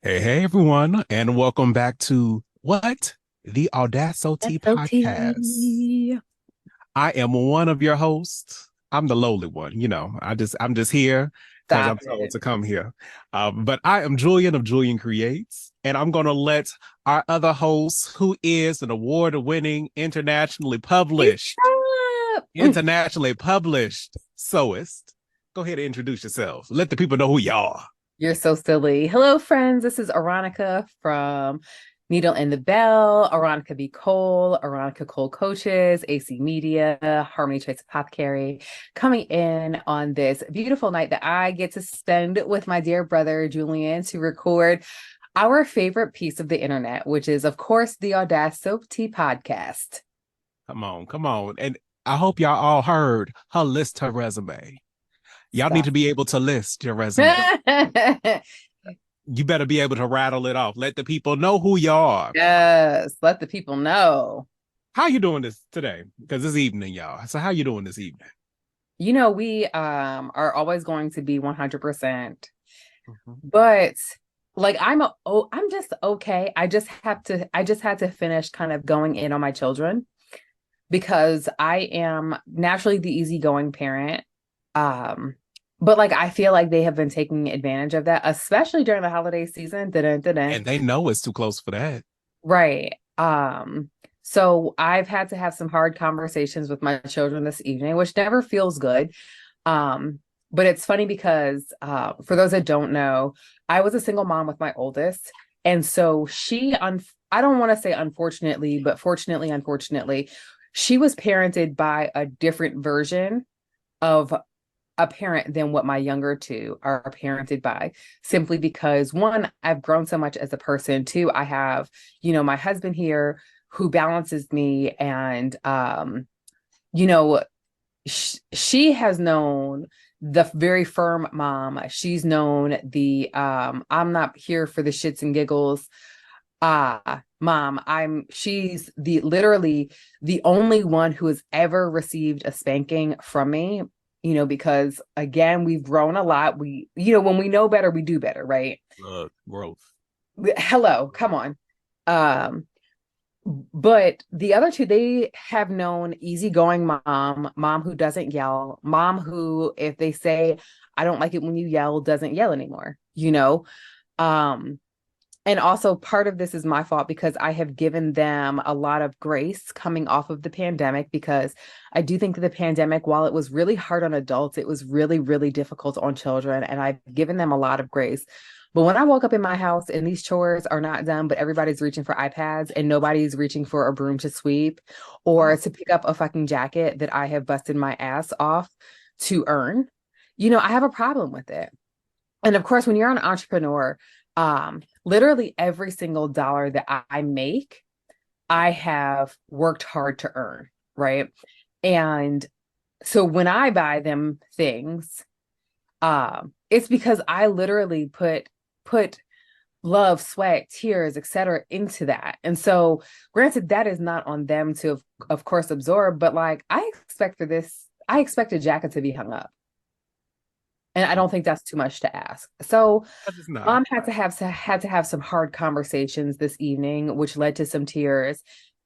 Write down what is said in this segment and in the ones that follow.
Hey, everyone, and welcome back to what? The AudaSEWtea Podcast. SLT. I am one of your hosts. I'm the lowly one, I'm just here because I'm Stop told it. to come here. But I am Julian of Julian Creates, and I'm gonna let our other host, who is an award-winning, Stop. internationally published sewist, go ahead and introduce yourself. Let the people know who you are. You're so silly. Hello, friends. This is Aaronica from Needle and the Bell, Aaronica B. Cole, Aaronica Cole Coaches, AC Media, Harmony Trace Apothecary, coming in on this beautiful night that I get to spend with my dear brother, Julian, to record our favorite piece of the internet, which is, of course, the AudaSEWtea Podcast. Come on, come on. And I hope y'all all heard her list her resume. Y'all need Stop. to be able to list your resume. You better be able to rattle it off. Let the people know who you are. Yes, let the people know. How you doing this today? Because it's evening, y'all. So how you doing this evening? We are always going to be 100%, Mhm. but like I'm just okay. I just had to finish kind of going in on my children because I am naturally the easygoing parent. Um but like I feel like they have been taking advantage of that, especially during the holiday season. Dun, dun, dun. And they know it's too close for that. Right. So I've had to have some hard conversations with my children this evening, which never feels good. Um, but it's funny because for those that don't know, I was a single mom with my oldest. And so I don't want to say unfortunately, but fortunately, unfortunately, she was parented by a different version of a parent than what my younger two are parented by, simply because one, I've grown so much as a person. Two, I have, my husband here who balances me. And, you know, she has known the very firm mom. She's known the, I'm not here for the shits and giggles. Mom, she's literally the only one who has ever received a spanking from me, because again, we've grown a lot. When we know better, we do better, right? Growth. Hello, come on. Um, but the other two, they have known easygoing mom who doesn't yell, mom who, if they say, I don't like it when you yell, doesn't yell anymore. Um, and also part of this is my fault because I have given them a lot of grace coming off of the pandemic, because I do think that the pandemic, while it was really hard on adults, it was really, really difficult on children. And I've given them a lot of grace. But when I woke up in my house and these chores are not done, but everybody's reaching for iPads and nobody's reaching for a broom to sweep or to pick up a fucking jacket that I have busted my ass off to earn, I have a problem with it. And of course, when you're an entrepreneur, literally every single dollar that I make, I have worked hard to earn, right? And so when I buy them things, it's because I literally put love, sweat, tears, etc. into that. And so, granted, that is not on them to, of course, absorb, but like I expect a jacket to be hung up. And I don't think that's too much to ask. So That is not. mom had to have some hard conversations this evening, which led to some tears.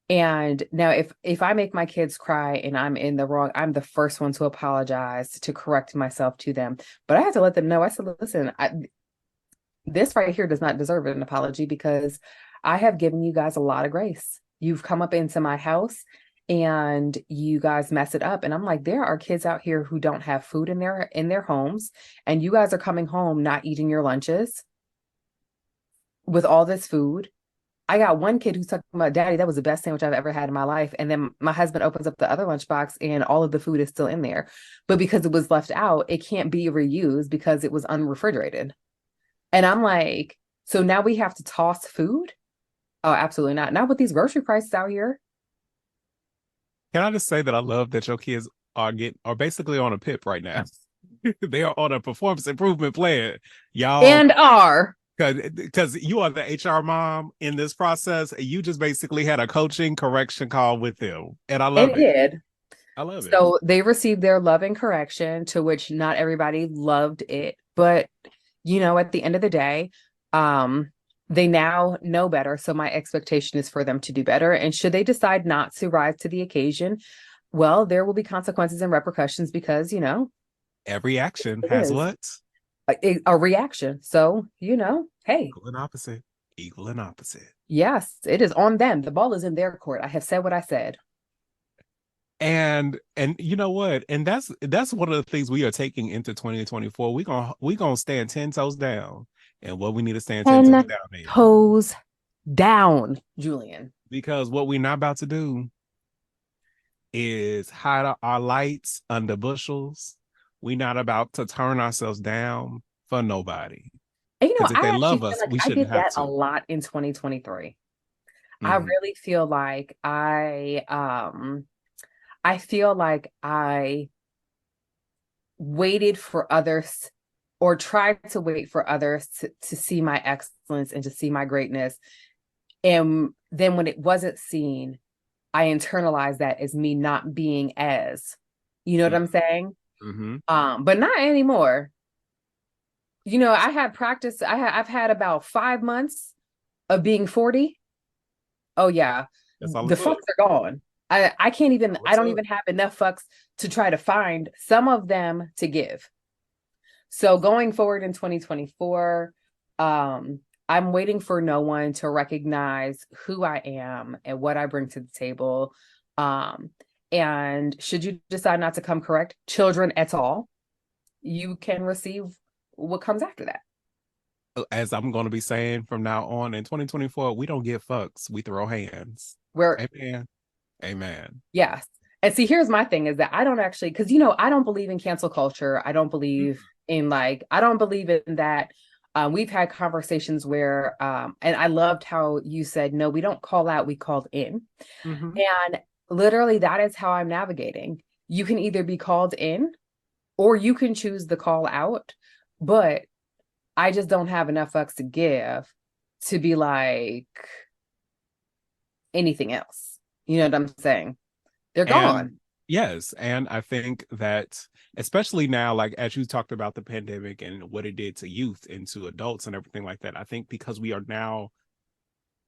And now if I make my kids cry and I'm in the wrong, I'm the first one to apologize, to correct myself to them. But I had to let them know. I said, listen, this right here does not deserve an apology because I have given you guys a lot of grace. You've come up into my house and you guys mess it up. And I'm like, there are kids out here who don't have food in their homes, and you guys are coming home not eating your lunches with all this food. I got one kid who's talking about, Daddy, that was the best sandwich I've ever had in my life. And then my husband opens up the other lunchbox and all of the food is still in there. But because it was left out, it can't be reused because it was unrefrigerated. And I'm like, so now we have to toss food? Oh, absolutely not. Not with these grocery prices out here. Can I just say that I love that your kids are basically on a pip right now. They are on a performance improvement plan. Y'all, And are. because you are the HR mom in this process. You just basically had a coaching correction call with them. And I And love it. did. I love it. So they received their love and correction, to which not everybody loved it. But, at the end of the day, um, They now know better. So my expectation is for them to do better. And should they decide not to rise to the occasion, well, there will be consequences and repercussions because, Every action it has is what? a reaction. So, hey, Equal and opposite. Equal and opposite. yes, it is on them. The ball is in their court. I have said what I said. And you know what? And that's one of the things we are taking into 2024. We gonna stand 10 toes down. And what we need to stand 10 toes 10 down in. toes down, Julian. Because what we're not about to do is hide our lights under bushels. We're not about to turn ourselves down for nobody. And Because if I they actually love feel us, like we I shouldn't did have that a to. lot in 2023. I Mhm. really feel like I feel like I waited for others or tried to wait for others to see my excellence and to see my greatness. And then when it wasn't seen, I internalized that as me not being as, you know what I'm saying? Mm-hmm. But not anymore. I had practice. I've had about 5 months of being 40. Oh yeah. That's all The it took. fucks are gone. I can't even, All it I don't took. even have enough fucks to try to find some of them to give. So going forward in 2024, I'm waiting for no one to recognize who I am and what I bring to the table. And should you decide not to come correct, children at all, you can receive what comes after that. As I'm going to be saying from now on in 2024, we don't give fucks. We throw hands. Where, Amen. Amen. yes. And see, here's my thing is that I don't actually, because, I don't believe in cancel culture. I don't believe in I don't believe in that. We've had conversations where, and I loved how you said, no, we don't call out, we called in. Mm-hmm. And literally, that is how I'm navigating. You can either be called in or you can choose the call out. But I just don't have enough fucks to give to be like anything else. You know what I'm saying? They're And gone. yes, and I think that especially now, like as you talked about the pandemic and what it did to youth and to adults and everything like that, I think because we are now,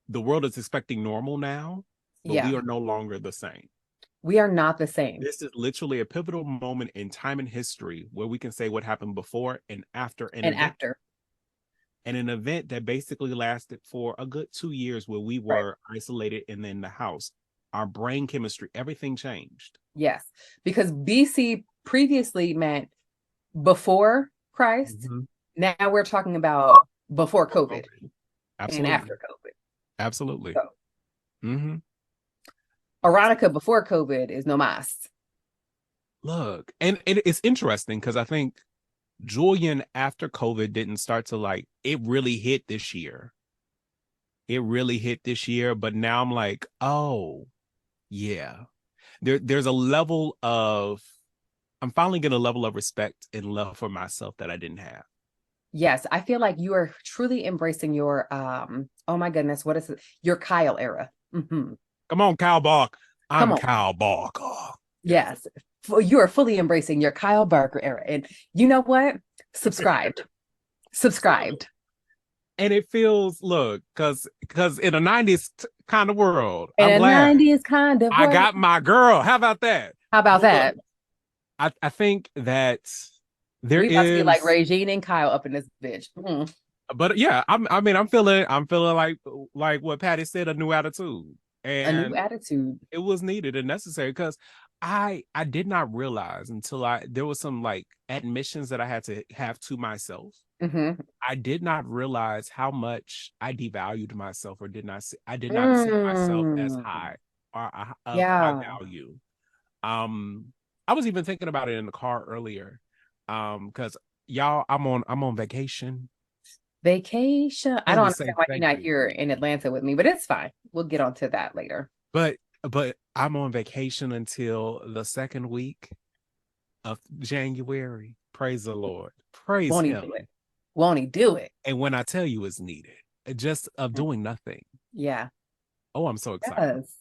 the world is expecting normal now, but we Yeah. are no longer the same. We are not the same. This is literally a pivotal moment in time and history where we can say what happened before and after an And event. after. And an event that basically lasted for a good 2 years where we Right. were isolated and in the house. Our brain chemistry, everything changed. Yes. Because BC previously meant before Christ. Mm-hmm. Now we're talking about before COVID and Absolutely. after COVID. Absolutely. So Mm-hmm. Aaronica before COVID is no mas. Look, and it's interesting because I think Julian after COVID didn't start to it really hit this year. It really hit this year, but now I'm like, oh, yeah. There's a level of I'm finally getting a level of respect and love for myself that I didn't have. Yes, I feel like you are truly embracing your oh my goodness, what is it? Your Kyle era. Mm-hmm. Come on, Kyle Bark. Come I'm on. Kyle Bark. Yes. You are fully embracing your Kyle Barker era. And you know what? Subscribed. Subscribed. And it feels because in a 90s kind of world, In I'm a glad 90s kind of I world. got my girl. How about that? How about But look, that? I think that there We about to be like is, Regine and Kyle up in this bitch. Mm. but yeah, I'm feeling like what Patty said, a new attitude, A new and attitude. it was needed and necessary because I did not realize until there was some admissions that I had to have to myself. Mm-hmm. I did not realize how much I devalued myself, or I did not see myself as high or of high Yeah. value. I was even thinking about it in the car earlier. Because y'all, I'm on vacation. Vacation. I And don't to say understand why you're thank not you. here in Atlanta with me, but it's fine. We'll get onto that later. But I'm on vacation until the second week of January. Praise the Lord. Praise Won't he him. do it? Won't he do it? And when I tell you it's needed, just of doing nothing. Yeah. Oh, I'm so excited. Yes.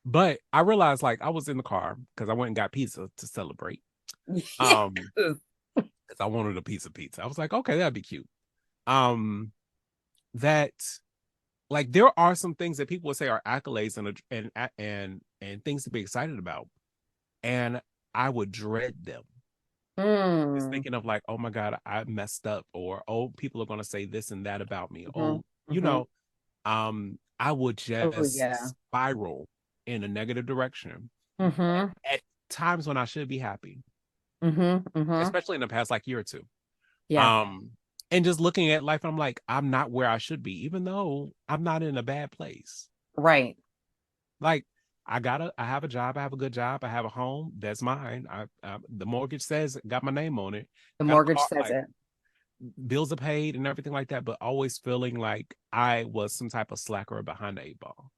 But I realized I was in the car because I went and got pizza to celebrate. Yes. Because I wanted a piece of pizza. I was like, okay, that'd be cute. That like there are some things that people would say are accolades and things to be excited about, and I would dread them. Just Mm. thinking of like, oh my God, I messed up, or oh, people are gonna say this and that about me. Mhm. Oh, Mhm. I would Oh just yeah. spiral in a negative direction Mhm. at times when I should be happy, Mhm. Mhm. especially in the past like year or two. Yeah. Um, and just looking at life, I'm like, I'm not where I should be, even though I'm not in a bad place. Right. Like I have a job, I have a good job, I have a home that's mine. The mortgage says got my name on it. The Got a mortgage car, says like it. bills are paid and everything like that, but always feeling like I was some type of slacker behind the eight ball.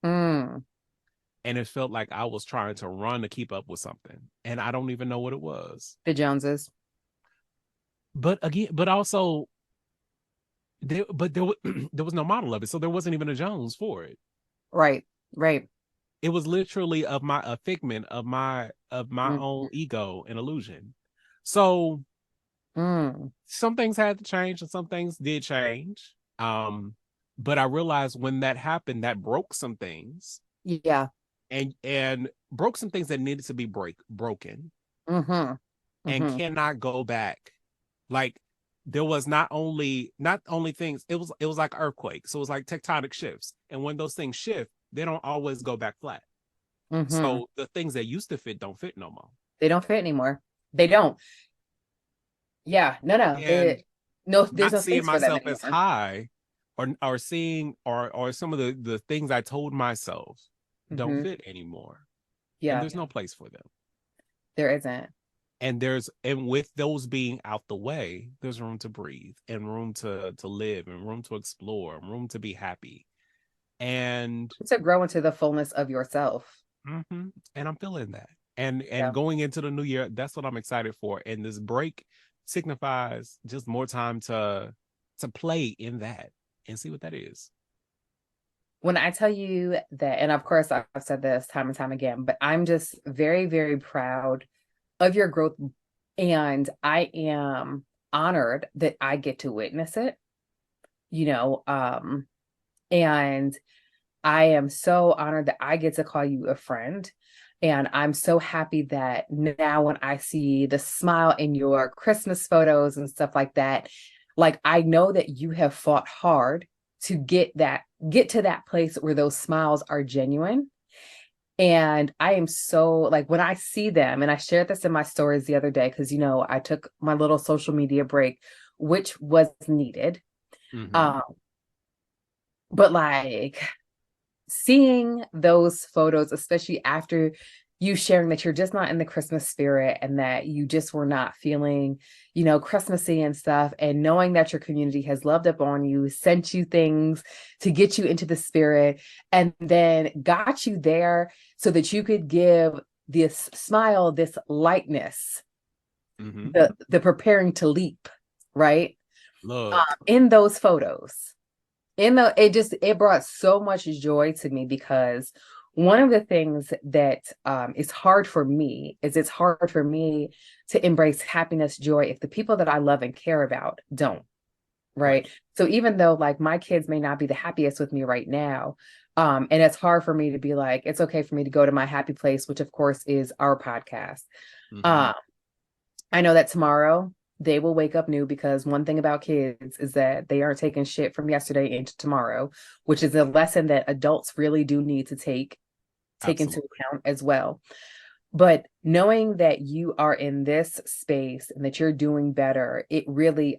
Mm. And it felt like I was trying to run to keep up with something, and I don't even know what it was. The Joneses. But again, but also there was no model of it, so there wasn't even a Jones for it. Right. Right. It was literally of my a figment of my Mm. own ego and illusion. So Mm. some things had to change and some things did change. But I realized when that happened, that broke some things Yeah. and broke some things that needed to be broken Mhm. and Mhm. cannot go back. Like there was not only things, it was like earthquakes. So it was like tectonic shifts. And when those things shift, they don't always go back flat. Mhm. So the things that used to fit don't fit no more. They don't fit anymore. They don't. Yeah. No, no. And No, there's not no seeing space for them myself as anymore. high or seeing or some of the things I told myself don't Mhm. fit anymore. And Yeah. there's no place for them. There isn't. And with those being out the way, there's room to breathe and room to live and room to explore and room to be happy. And To grow into the fullness of yourself. and I'm feeling that. Yeah. And going into the new year, that's what I'm excited for. And this break signifies just more time to play in that and see what that is. When I tell you that, and of course I've said this time and time again, but I'm just very, very proud of your growth. And I am honored that I get to witness it, you know, and I am so honored that I get to call you a friend. And I'm so happy that now when I see the smile in your Christmas photos and stuff like that, like I know that you have fought hard to get to that place where those smiles are genuine. And I am so like when I see them, and I shared this in my stories the other day, because I took my little social media break, which was needed. Mm-hmm. Um, but like seeing those photos, especially after you sharing that you're just not in the Christmas spirit and that you just were not feeling, Christmassy and stuff, and knowing that your community has loved up on you, sent you things to get you into the spirit, and then got you there so that you could give this smile, this lightness, Mm-hmm. the preparing to leap, right? Look. In those photos. It brought so much joy to me, because one of the things that is hard for me is it's hard for me to embrace happiness, joy, if the people that I love and care about don't, Right. right? So even though like my kids may not be the happiest with me right now, and it's hard for me to be like, it's okay for me to go to my happy place, which of course is our podcast. Mm-hmm. um I know that tomorrow they will wake up new, because one thing about kids is that they aren't taking shit from yesterday into tomorrow, which is a lesson that adults really do need to take into Absolutely. account as well. But knowing that you are in this space and that you're doing better, it really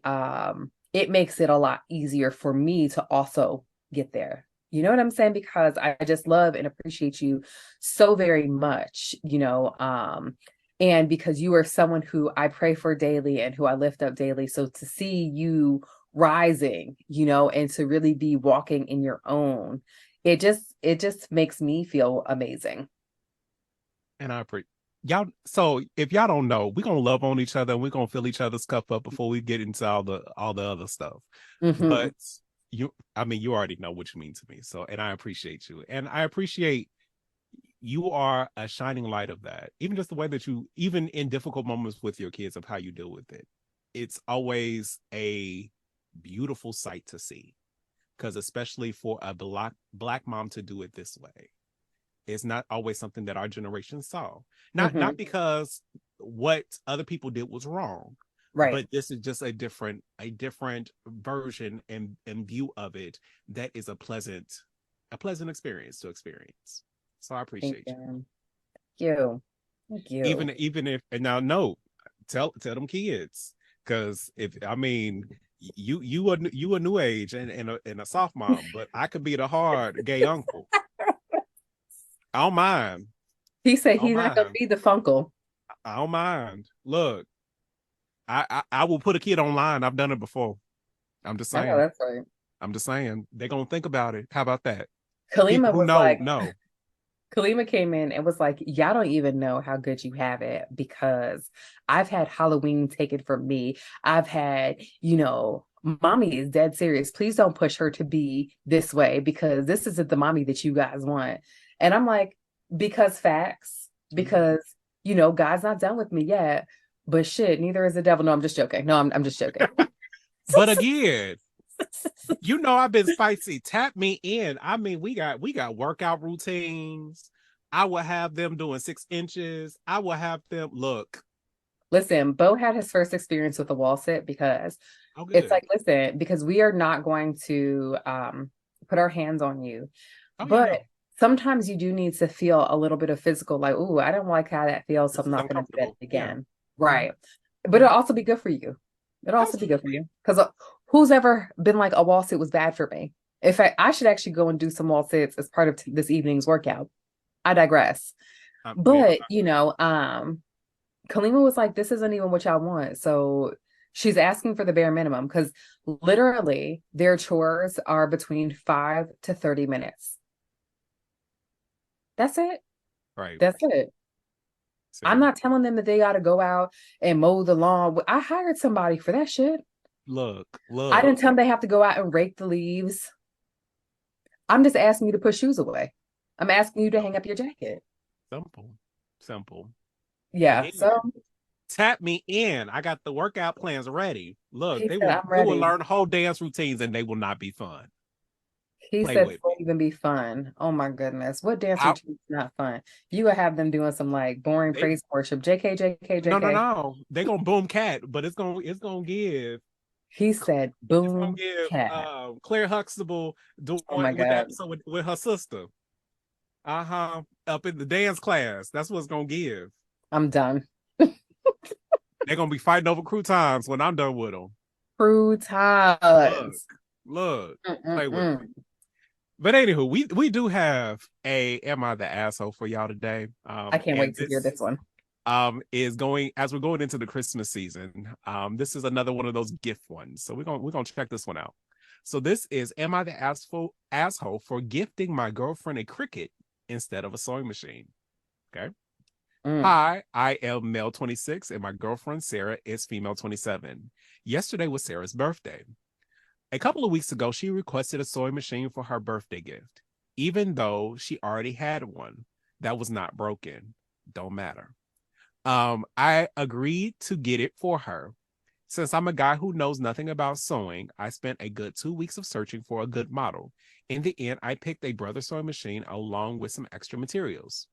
it makes it a lot easier for me to also get there. You know what I'm saying? Because I just love and appreciate you so very much, and because you are someone who I pray for daily and who I lift up daily. So to see you rising, and to really be walking in your own, it just makes me feel amazing. And I appreciate y'all. So if y'all don't know, we're gonna love on each other and we're gonna fill each other's cup up before we get into all the other stuff. Hmm. But I mean, you already know what you mean to me. So, and I appreciate you. And I appreciate you are a shining light of that. Even just the way that you, even in difficult moments with your kids, of how you deal with it. It's always a beautiful sight to see. because especially for a black mom to do it this way, it's not always something that our generation saw. Not because what other people did was wrong, Right. but this is just a different version and view of it that is a pleasant experience to experience. So I appreciate you. Thank you. Even if, and now no, tell them kids, because if I mean you a new age and a soft mom, but I could be the hard gay uncle. I don't mind. He said I don't he's not gonna mind. be the funkle. I don't mind. Look, I will put a kid online. I've done it before. I'm just I know saying. that's right. I'm just saying. They're gonna think about it. How about that? People Kalima who was like, know. Kalima came in and was like, y'all don't even know how good you have it because I've had Halloween taken from me. I've had, mommy is dead serious. Please don't push her to be this way because this isn't the mommy that you guys want. And I'm like, because facts, because, God's not done with me yet. But shit, neither is the devil. No, I'm just joking. No, I'm just joking. But again, I've been spicy. Tap me in. I mean, we got workout routines. I will have them doing 6 inches. I will have them look. Listen, Bo had his first experience with the wall sit because it's like, listen, because we are not going to put our hands on you. But sometimes you do need to feel a little bit of physical, like, ooh, I don't like how that feels, so I'm not going to do that again. Yeah. Right. But it'll also be good for you. It'll also be good for you. Because who's ever been like, a wall sit was bad for me? In fact, I should actually go and do some wall sits as part of this evening's workout. I digress. But, Kalima was like, this isn't even what y'all want. So she's asking for the bare minimum because literally their chores are between 5 to 30 minutes. That's it. Right. That's it. See. I'm not telling them that they got to go out and mow the lawn. I hired somebody for that shit. Look. I didn't tell them they have to go out and rake the leaves. I'm just asking you to put shoes away. I'm asking you to hang up your jacket. Simple. Yeah. So tap me in. I got the workout plans ready. Look, they will learn whole dance routines and they will not be fun. He said it won't even be fun. Oh my goodness. What dance routine is not fun? You would have them doing some like boring praise worship. JK. No. They're gonna boom cat, but it's gonna give. He said boom cat. Claire Huxtable doing with her sister. Up in the dance class. That's what's gonna give. I'm done. They're gonna be fighting over croutons when I'm done with them. Croutons. Look. Play with me. But anywho, we do have a Am I the Asshole for y'all today. I can't wait to hear this one. Is going as we're going into the Christmas season. This is another one of those gift ones. So we're gonna check this one out. So this is Am I the Asshole for gifting my girlfriend a Cricut instead of a sewing machine? Okay. Hi, I am male 26 and my girlfriend Sarah is female 27. Yesterday was Sarah's birthday. A couple of weeks ago, she requested a sewing machine for her birthday gift, even though she already had one that was not broken. Don't matter. I agreed to get it for her. Since I'm a guy who knows nothing about sewing, I spent a good 2 weeks of searching for a good model. In the end, I picked a brother sewing machine along with some extra materials.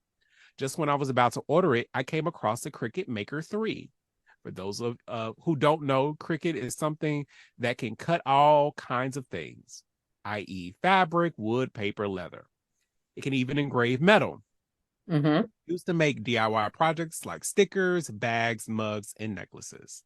Just when I was about to order it, I came across the Cricut Maker 3. For those of who don't know, Cricut is something that can cut all kinds of things, i.e. fabric, wood, paper, leather. It can even engrave metal. Used to make DIY projects like stickers, bags, mugs, and necklaces.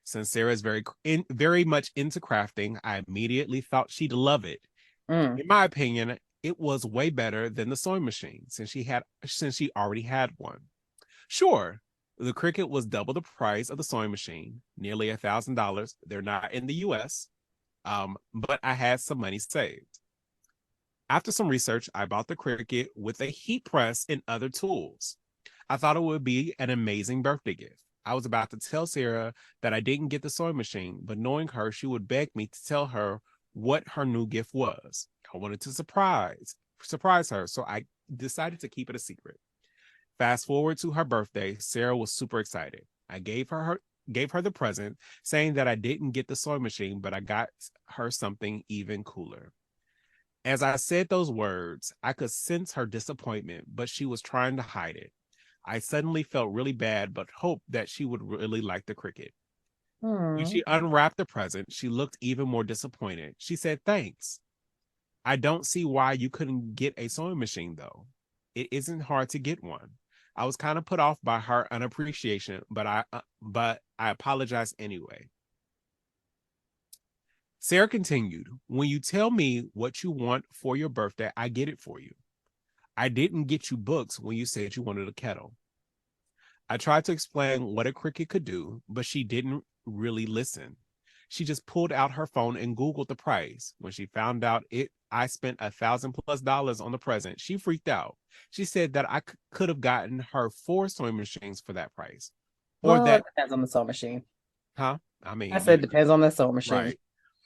Since Sarah is very much into crafting, I immediately thought she'd love it. In my opinion, it was way better than the sewing machine since she already had one. Sure, the Cricut was double the price of the sewing machine, nearly $1,000. They're not in the US, but I had some money saved. After some research, I bought the Cricut with a heat press and other tools. I thought it would be an amazing birthday gift. I was about to tell Sarah that I didn't get the sewing machine, but knowing her, she would beg me to tell her what her new gift was. I wanted to surprise her, so I decided to keep it a secret. Fast forward to her birthday, Sarah was super excited. I gave her the present, saying that I didn't get the sewing machine, but I got her something even cooler. As I said those words, I could sense her disappointment, but she was trying to hide it. I suddenly felt really bad, but hoped that she would really like the Cricut. When Hmm. she unwrapped the present, she looked even more disappointed. She said, "Thanks. I don't see why you couldn't get a sewing machine, though. It isn't hard to get one." I was kind of put off by her unappreciation, but I apologized anyway. Sarah continued, "When you tell me what you want for your birthday, I get it for you. I didn't get you books when you said you wanted a kettle." I tried to explain what a Cricut could do, but she didn't really listen. She just pulled out her phone and Googled the price. When she found out I spent $1,000+ on the present, she freaked out. She said that I could have gotten her 4 sewing machines for that price. Or Well, it that, depends on the sewing machine. huh? I I mean, said depends on the sewing machine. right.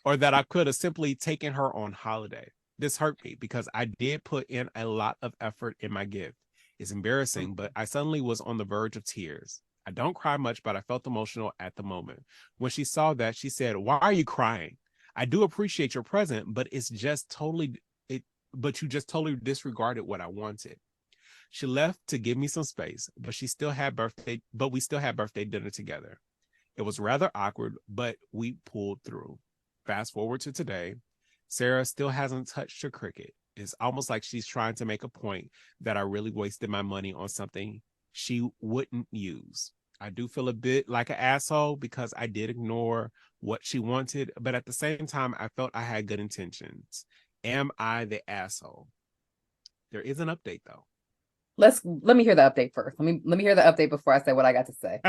Or that I could have simply taken her on holiday. This hurt me because I did put in a lot of effort in my gift. It's embarrassing, but I suddenly was on the verge of tears. I don't cry much, but I felt emotional at the moment. When she saw that, she said, "Why are you crying? I do appreciate your present, but but you just totally disregarded what I wanted." She left to give me some space, but we still had birthday dinner together. It was rather awkward, but we pulled through. Fast forward to today, Sarah still hasn't touched her Cricut. It's almost like she's trying to make a point that I really wasted my money on something she wouldn't use. I do feel a bit like an asshole because I did ignore what she wanted, but at the same time, I felt I had good intentions. Am I the asshole? There is an update though. Let me hear the update first. Let me hear the update before I say what I got to say.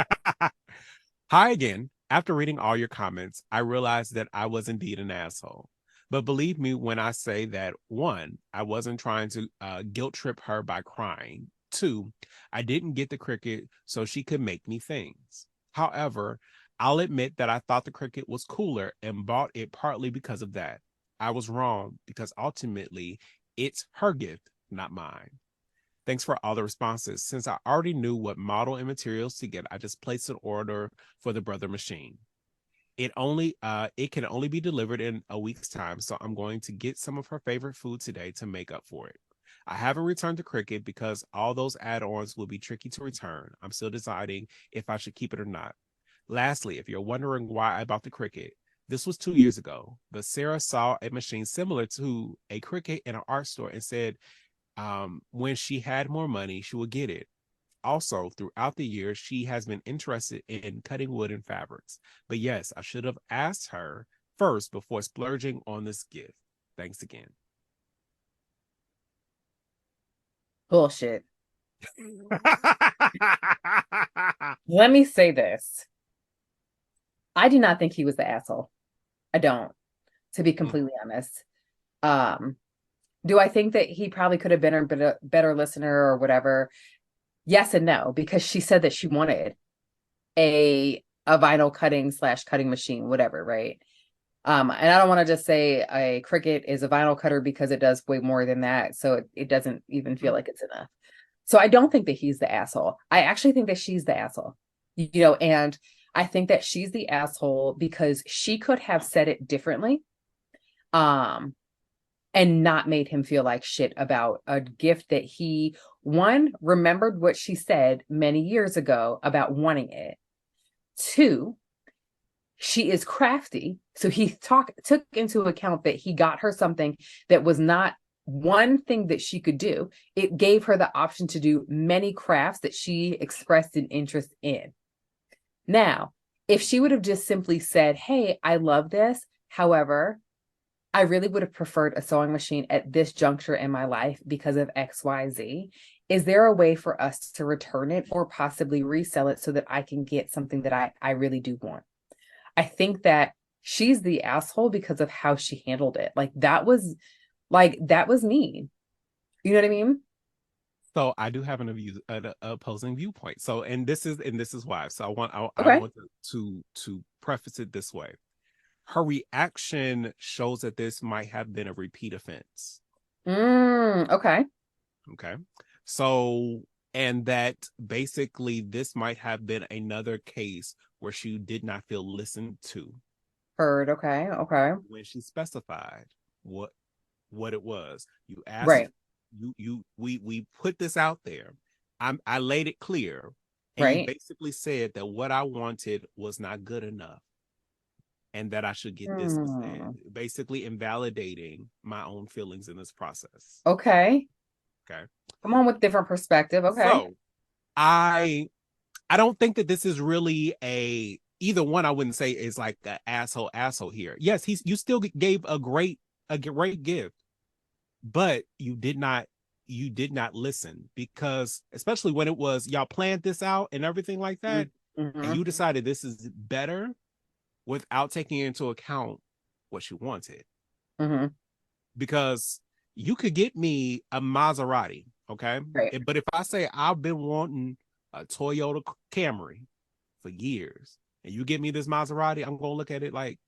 Hi again. After reading all your comments, I realized that I was indeed an asshole. But believe me when I say that, one, I wasn't trying to guilt trip her by crying. Two, I didn't get the Cricut so she could make me things. However, I'll admit that I thought the Cricut was cooler and bought it partly because of that. I was wrong because ultimately it's her gift, not mine. Thanks for all the responses. Since I already knew what model and materials to get, I just placed an order for the brother machine. It can only be delivered in a week's time, so I'm going to get some of her favorite food today to make up for it. I haven't returned to Cricut because all those add-ons will be tricky to return. I'm still deciding if I should keep it or not. Lastly, if you're wondering why I bought the Cricut, this was 2 years ago, but Sarah saw a machine similar to a Cricut in an art store and said when she had more money, she would get it. Also, throughout the years, she has been interested in cutting wood and fabrics. But yes, I should have asked her first before splurging on this gift. Thanks again. Bullshit. Let me say this. I do not think he was the asshole. I don't, to be completely honest. Um, do I think that he probably could have been a better listener or whatever? Yes and no, because she said that she wanted a vinyl cutting/cutting machine, whatever, right? And I don't want to just say a Cricut is a vinyl cutter because it does way more than that. So it doesn't even feel like it's enough. So I don't think that he's the asshole. I actually think that she's the asshole, and I think that she's the asshole because she could have said it differently. And not made him feel like shit about a gift that he, one, remembered what she said many years ago about wanting it. Two, she is crafty. So he took into account that he got her something that was not one thing that she could do. It gave her the option to do many crafts that she expressed an interest in. Now, if she would have just simply said, "Hey, I love this. However, I really would have preferred a sewing machine at this juncture in my life because of XYZ. Is there a way for us to return it or possibly resell it so that I can get something that I really do want?" I think that she's the asshole because of how she handled it. That was mean. You know what I mean? So I do have an opposing viewpoint. So and this is why. So I Okay. want to preface it this way. Her reaction shows that this might have been a repeat offense. Okay. Okay. So, and that basically this might have been another case where she did not feel listened to Heard. Okay. Okay. when she specified what. what it was. You asked, Right. we put this out there. I laid it clear, and you Right. basically said that what I wanted was not good enough, and that I should get this instead. Hmm. Basically, invalidating my own feelings in this process. Okay. Okay, Come on with different perspective. Okay. so I I don't think that this is really a either one. I wouldn't say is like an asshole here. Yes, you still gave a great gift, but you did not listen, because especially when it was y'all planned this out and everything like that, and Mm-hmm. you decided this is better without taking into account what you wanted. Mm-hmm. Because you could get me a Maserati, okay? Right. But if I say I've been wanting a Toyota Camry for years, and you get me this Maserati, I'm gonna look at it like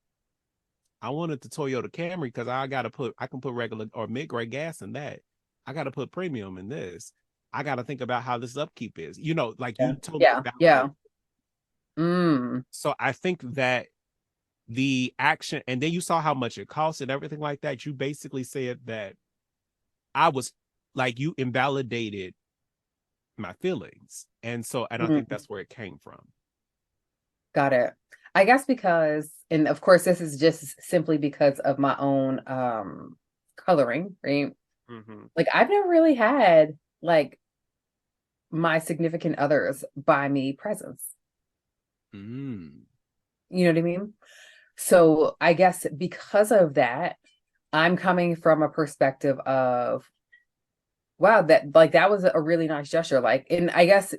I wanted the Toyota Camry because I can put regular or mid-grade gas in that. I gotta put premium in this. I gotta think about how this upkeep is. Like Yeah. you totally Yeah. validate. Yeah. Mm. So I think that the action, and then you saw how much it cost and everything like that. You basically said that I was like, you invalidated my feelings. And I think Mm. that's where it came from. Got it. I guess because, and of course, this is just simply because of my own coloring, right? Mm-hmm. Like I've never really had like my significant others buy me presents. Mm. You know what I mean? So I guess because of that, I'm coming from a perspective of, wow, that was a really nice gesture. Like, and I guess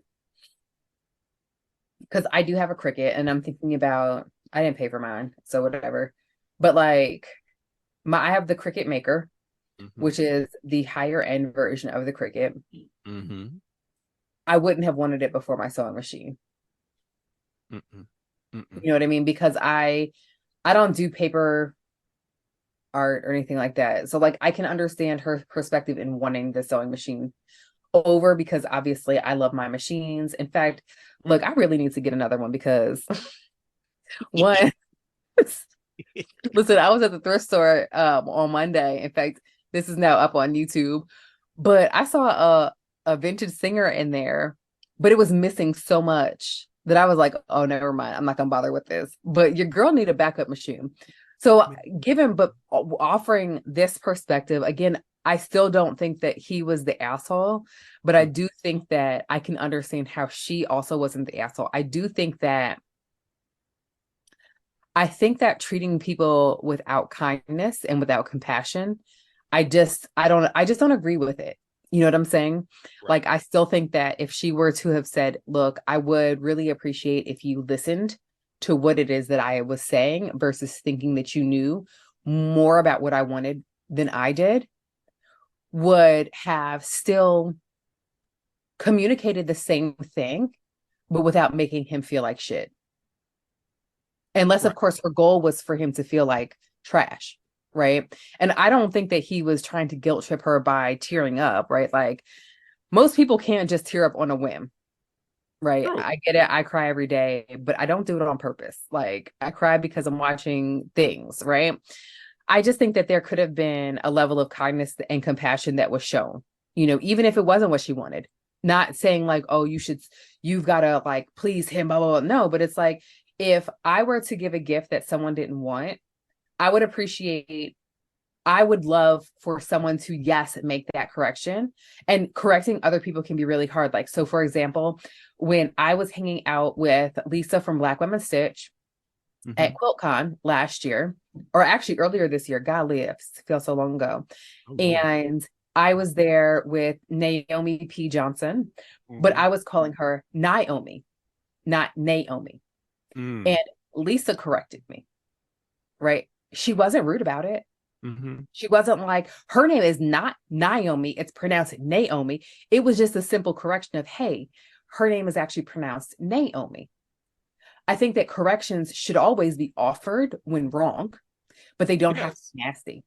because I do have a Cricut and I'm thinking about, I didn't pay for mine, so whatever. But like I have the Cricut Maker, Mm-hmm. which is the higher end version of the Cricut. Mm-hmm. I wouldn't have wanted it before my sewing machine. Mm-mm. Mm-mm. You know what I mean? Because I don't do paper art or anything like that. So like I can understand her perspective in wanting the sewing machine over, because obviously I love my machines. In fact, look, I really need to get another one because one, listen, I was at the thrift store on Monday. In fact, this is now up on YouTube, but I saw a vintage singer in there, but it was missing so much that I was like, oh, never mind. I'm not gonna bother with this. But your girl need a backup machine. So but offering this perspective, again, I still don't think that he was the asshole, but I do think that I can understand how she also wasn't the asshole. I think that treating people without kindness and without compassion, I just don't agree with it. You know what I'm saying? Right. Like, I still think that if she were to have said, look, I would really appreciate if you listened to what it is that I was saying versus thinking that you knew more about what I wanted than I did, would have still communicated the same thing, but without making him feel like shit. Unless, of Right. course, her goal was for him to feel like trash, right? And I don't think that he was trying to guilt trip her by tearing up, right? Like, most people can't just tear up on a whim, right? True. I get it. I cry every day, but I don't do it on purpose. Like, I cry because I'm watching things, right? I just think that there could have been a level of kindness and compassion that was shown, even if it wasn't what she wanted. Not saying like, oh, you've got to like please him, blah, blah, blah. No, but it's like, if I were to give a gift that someone didn't want, I would appreciate, I would love for someone to, yes, make that correction. And correcting other people can be really hard. Like, so for example, when I was hanging out with Lisa from Black Women Stitch Mm-hmm. at QuiltCon last year, or actually earlier this year, golly, it feels so long ago. Oh Lord. And I was there with Naomi P. Johnson, but Mm-hmm. I was calling her Naomi, not Naomi. Mm. And Lisa corrected me, right? She wasn't rude about it. Mm-hmm. She wasn't like, her name is not Naomi, it's pronounced Naomi. It was just a simple correction of, hey, her name is actually pronounced Naomi. I think that corrections should always be offered when wrong, but they don't have to Yes. be nasty,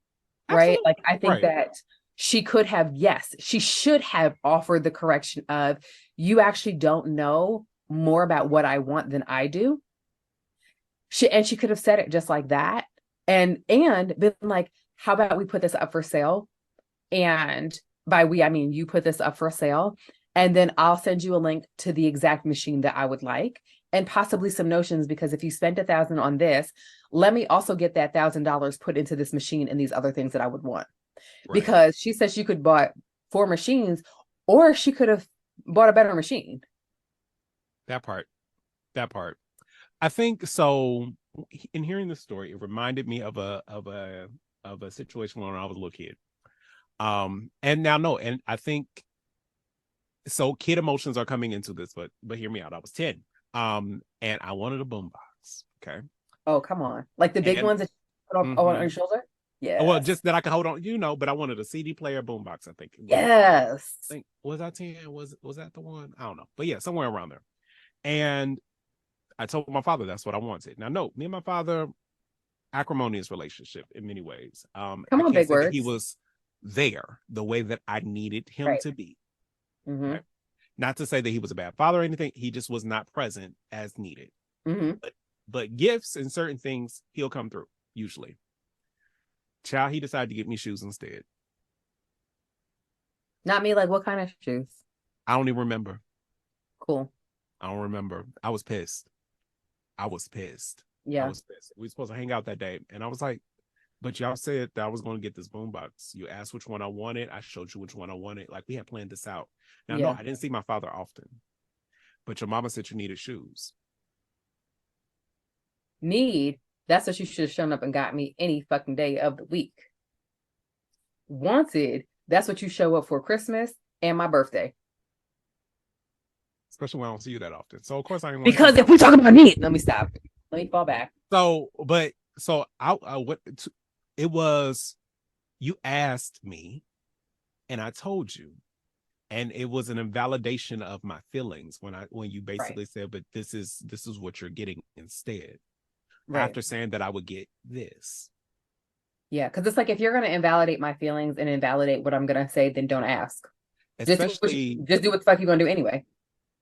right? Absolutely. Like, I think Right. that she could have, yes, she should have offered the correction of, you actually don't know more about what I want than I do. She could have said it just like that, and been like, how about we put this up for sale? And by we, I mean, you put this up for sale, and then I'll send you a link to the exact machine that I would like, and possibly some notions, because if you spent $1,000 on this, let me also get that $1,000 put into this machine and these other things that I would want. Right. Because she said she could buy 4 machines, or she could have bought a better machine. That part. I think so. In hearing the story, it reminded me of a situation when I was a little kid. And now no, and I think so. Kid emotions are coming into this, but hear me out. I was 10, and I wanted a boombox. Okay. Oh, come on, like the big ones that you put on your shoulder. Yeah. Well, just that I could hold on, but I wanted a CD player boombox. I think. Yes. I think was I 10? Was that the one? I don't know, but yeah, somewhere around there. And I told my father that's what I wanted. Now, no, me and my father, acrimonious relationship in many ways. Come on, big words. He was there the way that I needed him to be. Right? Not to say that he was a bad father or anything. He just was not present as needed. But gifts and certain things, he'll come through, usually. Child, he decided to get me shoes instead. Not me, like what kind of shoes? I don't even remember. Cool. I don't remember. I was pissed. Yeah. I was pissed. We were supposed to hang out that day. And I was like, but y'all said that I was going to get this boombox. You asked which one I wanted. I showed you which one I wanted. Like, we had planned this out. Now, no, I didn't see my father often. But your mama said you needed shoes. That's what you should have shown up and got me any fucking day of the week. Wanted, that's what you show up for Christmas and my birthday. Especially when I don't see you that often. So, of course, I didn't want because if we talk about need, let me stop. Let me fall back. It was, you asked me and I told you, and it was an invalidation of my feelings when you basically said, but this is what you're getting instead. After saying that I would get this. Yeah, because it's like, if you're going to invalidate my feelings and invalidate what I'm going to say, then don't ask. Especially, just do what the fuck you're going to do anyway.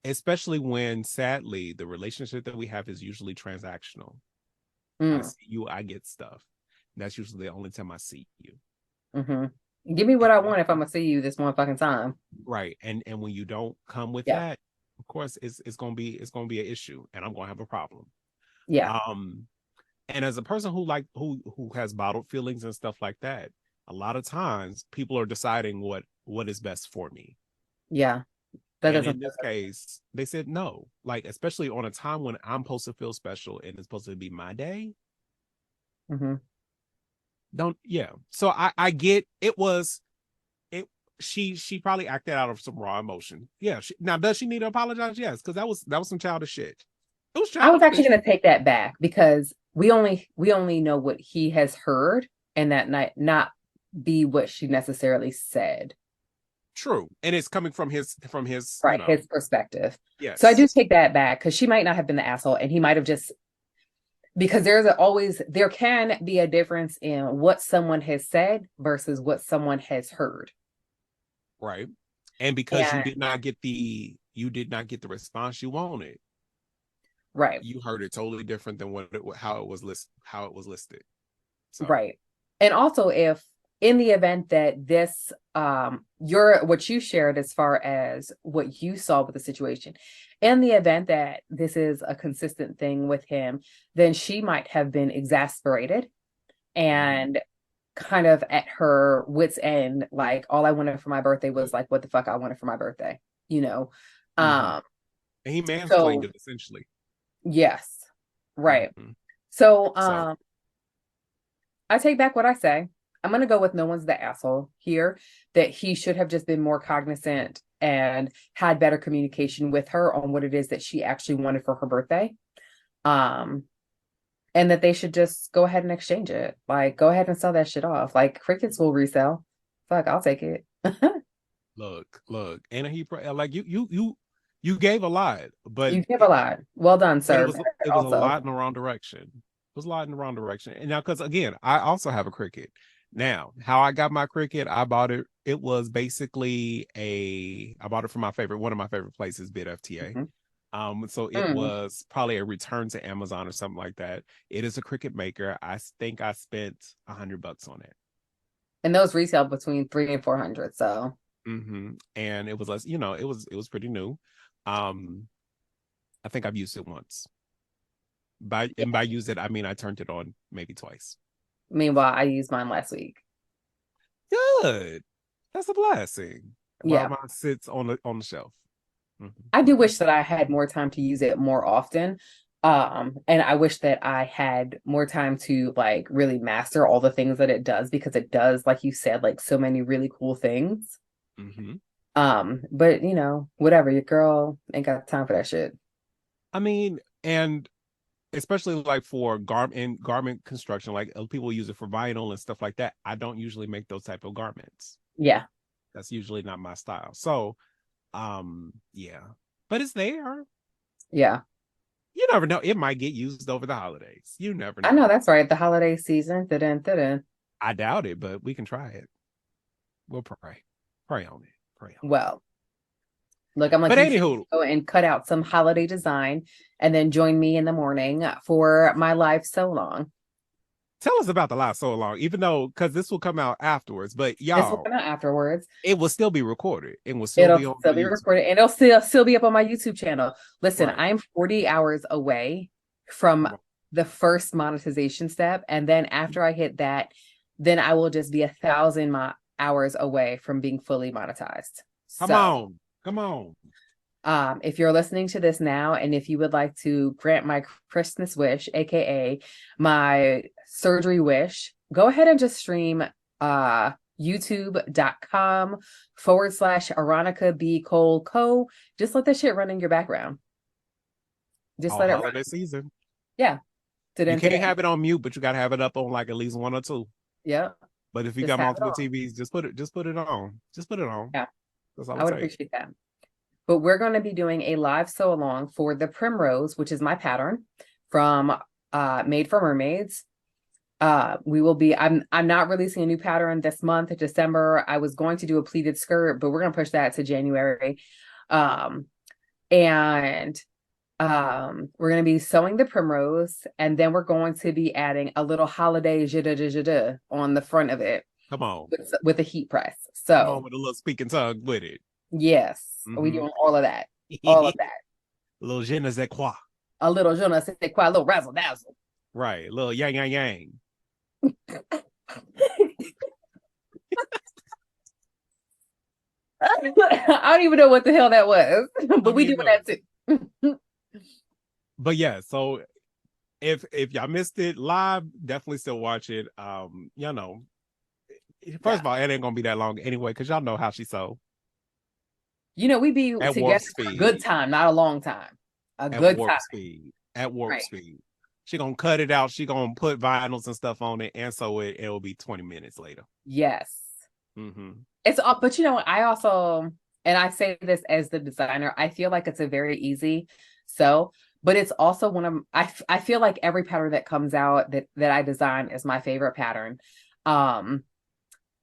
Especially when, sadly, the relationship that we have is usually transactional. I see you, I get stuff. That's usually the only time I see you. Give me what I want if I'm going to see you this one fucking time. Right. And when you don't come with that, of course, it's going to be an issue, and I'm going to have a problem. Yeah. And as a person who has bottled feelings and stuff like that, a lot of times people are deciding what is best for me. Yeah. And in this case, they said no. Like, especially on a time when I'm supposed to feel special and it's supposed to be my day. So I get it was it. She probably acted out of some raw emotion. Yeah. Now, does she need to apologize? Yes, because that was some childish shit. I was actually going to take that back, because we only know what he has heard, and that not be what she necessarily said. True. And it's coming from his his perspective. Yes. So I do take that back, because she might not have been the asshole, and he might have just, because there can be a difference in what someone has said versus what someone has heard. Right. And because you did not get the response you wanted. Right. You heard it totally different than how it was listed. So. Right. And also, if in the event that this, what you shared as far as what you saw with the situation, in the event that this is a consistent thing with him, then she might have been exasperated and kind of at her wit's end. Like, all I wanted for my birthday was like, what the fuck I wanted for my birthday, And he mansplained it essentially. Yes. Right. So, I take back what I say. I'm going to go with no one's the asshole here, that he should have just been more cognizant and had better communication with her on what it is that she actually wanted for her birthday. And that they should just go ahead and exchange it. Like, go ahead and sell that shit off. Like, Cricuts will resell. Fuck, I'll take it. Look. And he, like, you gave a lot, but you gave a lot. Well done, sir. It was a lot in the wrong direction. It was a lot in the wrong direction. And now, because again, I also have a Cricut. Now, how I got my Cricut, I bought it. It was basically I bought it from one of my favorite places, BERNINA. So it was probably a return to Amazon or something like that. It is a Cricut maker. I think I spent $100 on it. And those retail between 300 and 400. So and it was less, it was pretty new. I think I've used it once. By use it, I mean I turned it on maybe twice. meanwhile, I used mine last week. Good. That's a blessing. While Yeah. mine sits on the shelf. I do wish that I had more time to use it more often. And I wish that I had more time to like really master all the things that it does, because it does, like you said, like so many really cool things. But whatever, your girl ain't got time for that shit. I mean, and especially like for garment construction, like people use it for vinyl and stuff like that. I don't usually make those type of garments. Yeah. That's usually not my style. So, yeah, but it's there. Yeah. You never know. It might get used over the holidays. You never know. I know, that's right. The holiday season. Da-dun. I doubt it, but we can try it. We'll pray. Pray on it. Pray on it. Well, look, I'm like, But you anywho, go and cut out some holiday design and then join me in the morning for my live so long. tell us about the live so long, even though, because this will come out afterwards, but This will y'all, come out afterwards. it will still be recorded. It will still It'll be on still be YouTube. recorded, and it'll still be up on my YouTube channel. Listen, Right. I'm 40 hours away from the first monetization step, and then after I hit that, then I will just be 1,000 hours away from being fully monetized. Come on. If you're listening to this now, and if you would like to grant my Christmas wish, aka my surgery wish, go ahead and just stream youtube.com/Aaronica B Cole Co. Just let that shit run in your background. Just let it run. Season. Yeah. You can't have it on mute, but you gotta have it up on like at least one or two. Yeah. But if you got multiple TVs, just put it on. Just put it on. Yeah. That's all I would appreciate that. But we're going to be doing a live sew along for the Primrose, which is my pattern from Made for Mermaids. We will be, I'm not releasing a new pattern this month, December. I was going to do a pleated skirt, but we're going to push that to January. And we're going to be sewing the Primrose, and then we're going to be adding a little holiday jada on the front of it. Come on. With a heat press. So come on with a little speaking tongue with it. Yes. We doing all of that. All of that. A little je ne sais quoi. A little je ne sais quoi, a little razzle dazzle. Right. A little yang. I don't even know what the hell that was, but we doing that too. But yeah, so if y'all missed it live, definitely still watch it. First of all, it ain't gonna be that long anyway, because y'all know how she sew. We be at together for a good time, not a long time. A good time. At warp speed. She gonna cut it out. She gonna put vinyls and stuff on it, and so it'll be 20 minutes later. Yes. It's all, but I also, and I say this as the designer, I feel like it's a very easy sew, but it's also one of, I feel like every pattern that comes out that I design is my favorite pattern.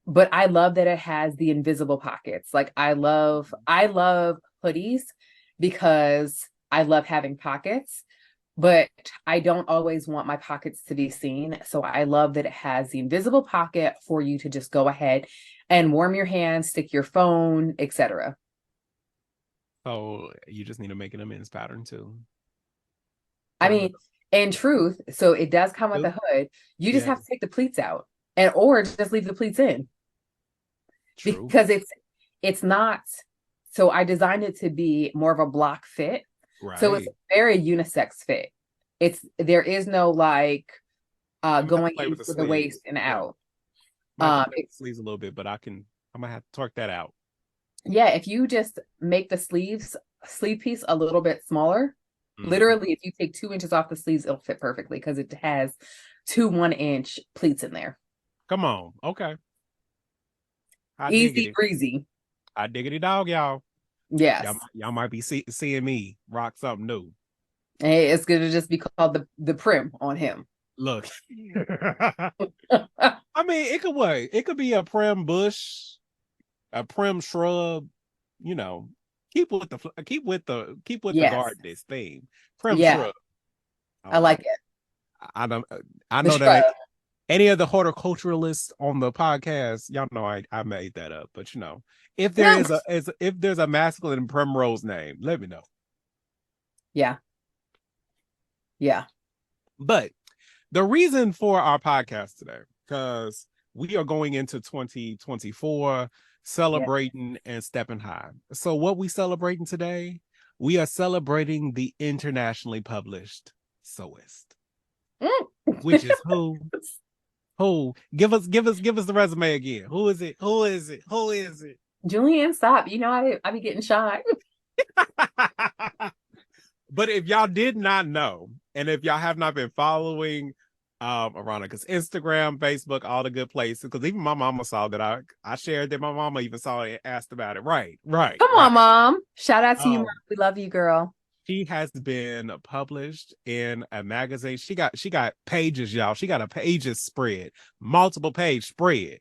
But I love that it has the invisible pockets. Like I love hoodies because I love having pockets, but I don't always want my pockets to be seen. So I love that it has the invisible pocket for you to just go ahead and warm your hands, stick your phone, etc. So you just need to make an immense pattern too. I mean, in truth, so it does come with a hood. You just have to take the pleats out or just leave the pleats in. True. Because it's not, so I designed it to be more of a block fit. Right. So it's a very unisex fit. There is no like going into the waist and out. Sleeves a little bit, but I'm gonna have to torque that out. Yeah, if you just make the sleeve piece a little bit smaller, literally if you take 2 inches off the sleeves, it'll fit perfectly because it has 2 1-inch pleats in there. Come on. Okay. Easy breezy. I diggity dog, y'all. Yes. Y'all might be seeing me rock something new. Hey, it's gonna just be called the prim on him. Look. I mean, it could be a prim bush, a prim shrub, keep with the gardenist theme. Prim shrub. I like it. I know that any of the horticulturalists on the podcast, y'all know I made that up, but if No. if there's a masculine primrose name, let me know. Yeah. Yeah. But the reason for our podcast today, because we are going into 2024 celebrating and stepping high. So what we celebrating today? We are celebrating the internationally published sewist, which is who? Who? Give us the resume again. Who is it? Who is it? Who is it? Julian, stop. I be getting shy. But if y'all did not know, and if y'all have not been following Aaronica's Instagram, Facebook, all the good places, because even my mama saw that I shared that. My mama even saw it and asked about it. Right. Come on, Mom. Shout out to you, Mom. We love you, girl. She has been published in a magazine. She got pages, y'all. She got a pages spread, multiple page spread.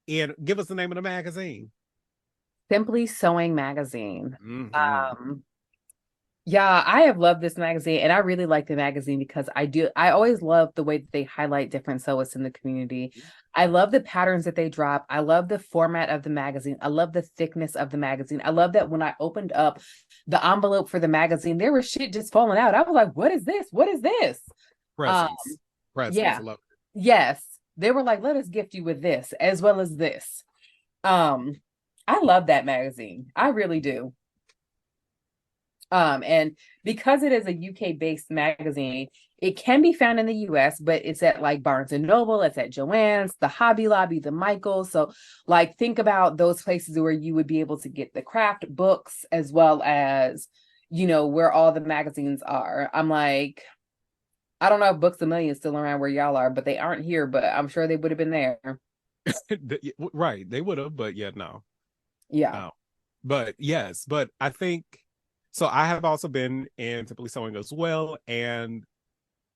And give us the name of the magazine. Simply Sewing Magazine. Mm-hmm. Yeah, I have loved this magazine, and I really like the magazine because I always love the way that they highlight different sewists in the community. I love the patterns that they drop. I love the format of the magazine. I love the thickness of the magazine. I love that when I opened up the envelope for the magazine, there was shit just falling out. I was like, what is this? What is this? Presents. Yeah. Yes. They were like, let us gift you with this as well as this. I love that magazine. I really do. And because it is a UK based magazine, it can be found in the US, but it's at like Barnes and Noble, it's at Joann's, the Hobby Lobby, the Michaels. So like think about those places where you would be able to get the craft books as well as, where all the magazines are. I'm like, I don't know if Books A Million is still around where y'all are, but they aren't here, but I'm sure they would have been there. Right. They would have, but no. Yeah. No. But yes, but I think so. I have also been in Simply Sewing as well. And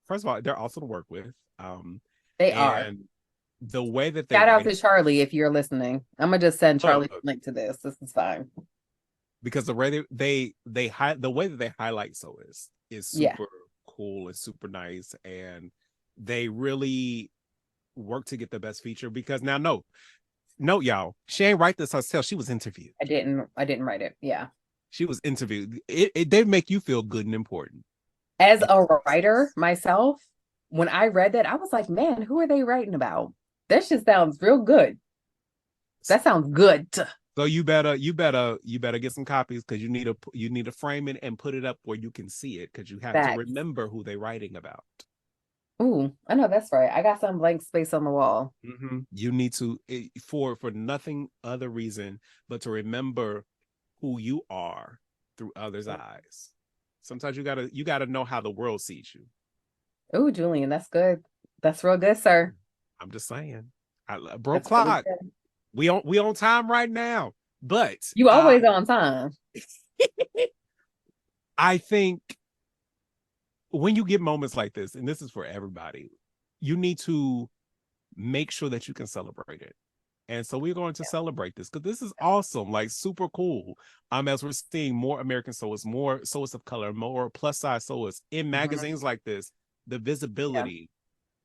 first of all, they're awesome to work with. They are. The way that they shout out to Charlie if you're listening. I'm gonna just send Charlie a link to this. This is fine. Because the way the way that they highlight is super cool and super nice, and they really work to get the best feature. Because now, note y'all, she ain't write this herself. She was interviewed. I didn't write it. Yeah. She was interviewed. They make you feel good and important. As a writer myself, when I read that, I was like, man, who are they writing about? That shit sounds real good. That sounds good. So you better get some copies, because you need to frame it and put it up where you can see it, because you have to remember who they're writing about. Ooh, I know that's right. I got some blank space on the wall. Mm-hmm. You need to for nothing other reason but to remember who you are through others' eyes. Sometimes you gotta know how the world sees you. Ooh, Julian, that's good. That's real good, sir. I'm just saying. Broke clock. Really we on time right now, but you always on time. I think when you get moments like this, and this is for everybody, you need to make sure that you can celebrate it. And so we're going to celebrate this, because this is awesome, like super cool. As we're seeing more American sewists, more sewists of color, more plus size sewists in magazines like this, the visibility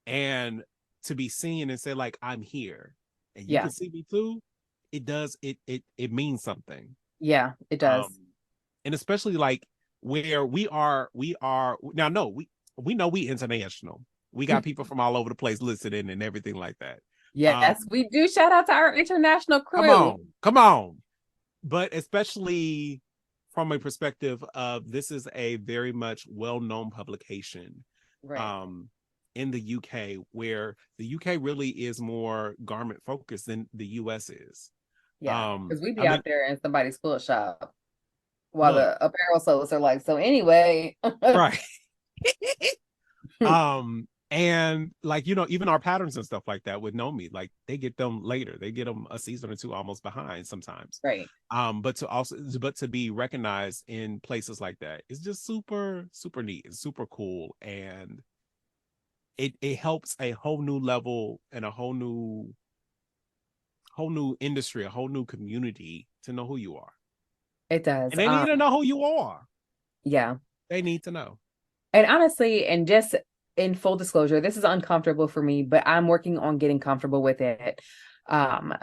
and to be seen and say like, I'm here and you can see me too. It does. It means something. Yeah, it does. And especially like where we are now. No, we know we international. We got people from all over the place listening and everything like that. Yes, we do. Shout out to our international crew. Come on. But especially from a perspective of, this is a very much well-known publication, right, in the UK, where the UK really is more garment focused than the US is. Yeah, because we'd be out there in somebody's foot shop while the apparel sellers are like, so anyway. Right. And like, even our patterns and stuff like that with Nomi, like they get them later. They get them a season or two almost behind sometimes. Right. But to be recognized in places like that is just super, super neat. It's super cool. And it helps a whole new level and a whole new industry, a whole new community to know who you are. It does. And they need to know who you are. Yeah. They need to know. And honestly, and just in full disclosure, this is uncomfortable for me, but I'm working on getting comfortable with it. Um,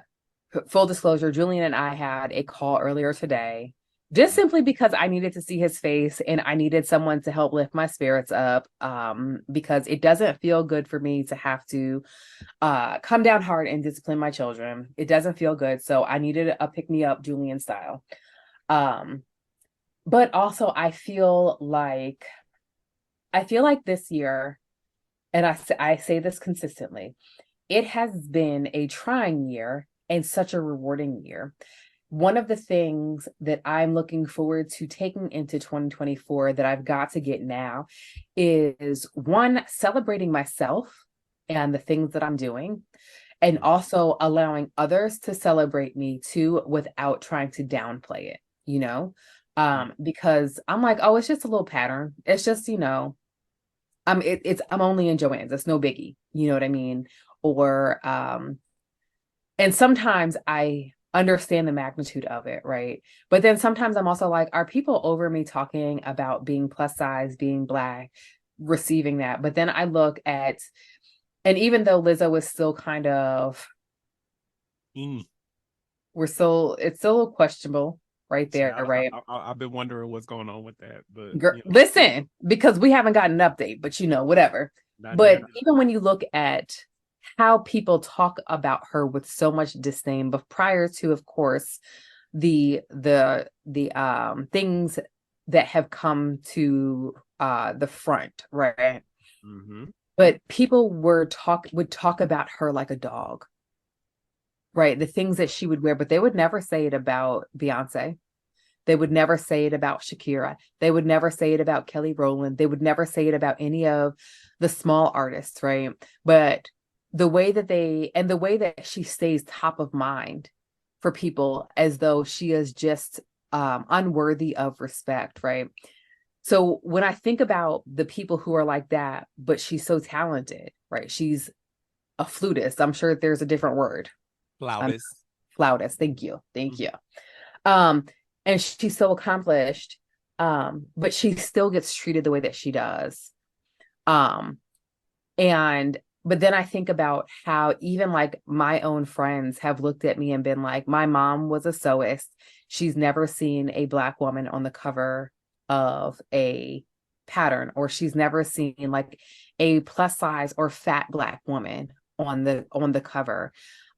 Full disclosure, Julian and I had a call earlier today, just simply because I needed to see his face and I needed someone to help lift my spirits up. Because it doesn't feel good for me to have to come down hard and discipline my children. It doesn't feel good. So I needed a pick me up Julian style. But also I feel like this year, and I say this consistently, it has been a trying year and such a rewarding year. One of the things that I'm looking forward to taking into 2024 that I've got to get now is one, celebrating myself and the things that I'm doing, and also allowing others to celebrate me too without trying to downplay it, you know? Because I'm like, oh, it's just a little pattern. It's just, I'm only in Joann's. It's no biggie. You know what I mean? Or and sometimes I understand the magnitude of it, right? But then sometimes I'm also like, are people over me talking about being plus size, being Black, receiving that? But then I look at, and even though Lizzo is still kind of, it's still questionable right there, right? I've been wondering what's going on with that, but Girl, listen, because we haven't gotten an update, but whatever. But even when you look at how people talk about her with so much disdain, but prior to, of course, the things that have come to the front, right? Mm-hmm. But people would talk about her like a dog, right? The things that she would wear, but they would never say it about Beyonce. They would never say it about Shakira. They would never say it about Kelly Rowland. They would never say it about any of the small artists, right? But the way that she stays top of mind for people, as though she is just unworthy of respect, right? So when I think about the people who are like that, but she's so talented, right? She's a flutist. I'm sure there's a different word. Flautist. Thank you. And she's so accomplished, but she still gets treated the way that she does. But then I think about how even like my own friends have looked at me and been like, my mom was a sewist. She's never seen a Black woman on the cover of a pattern, or she's never seen like a plus size or fat Black woman on the cover.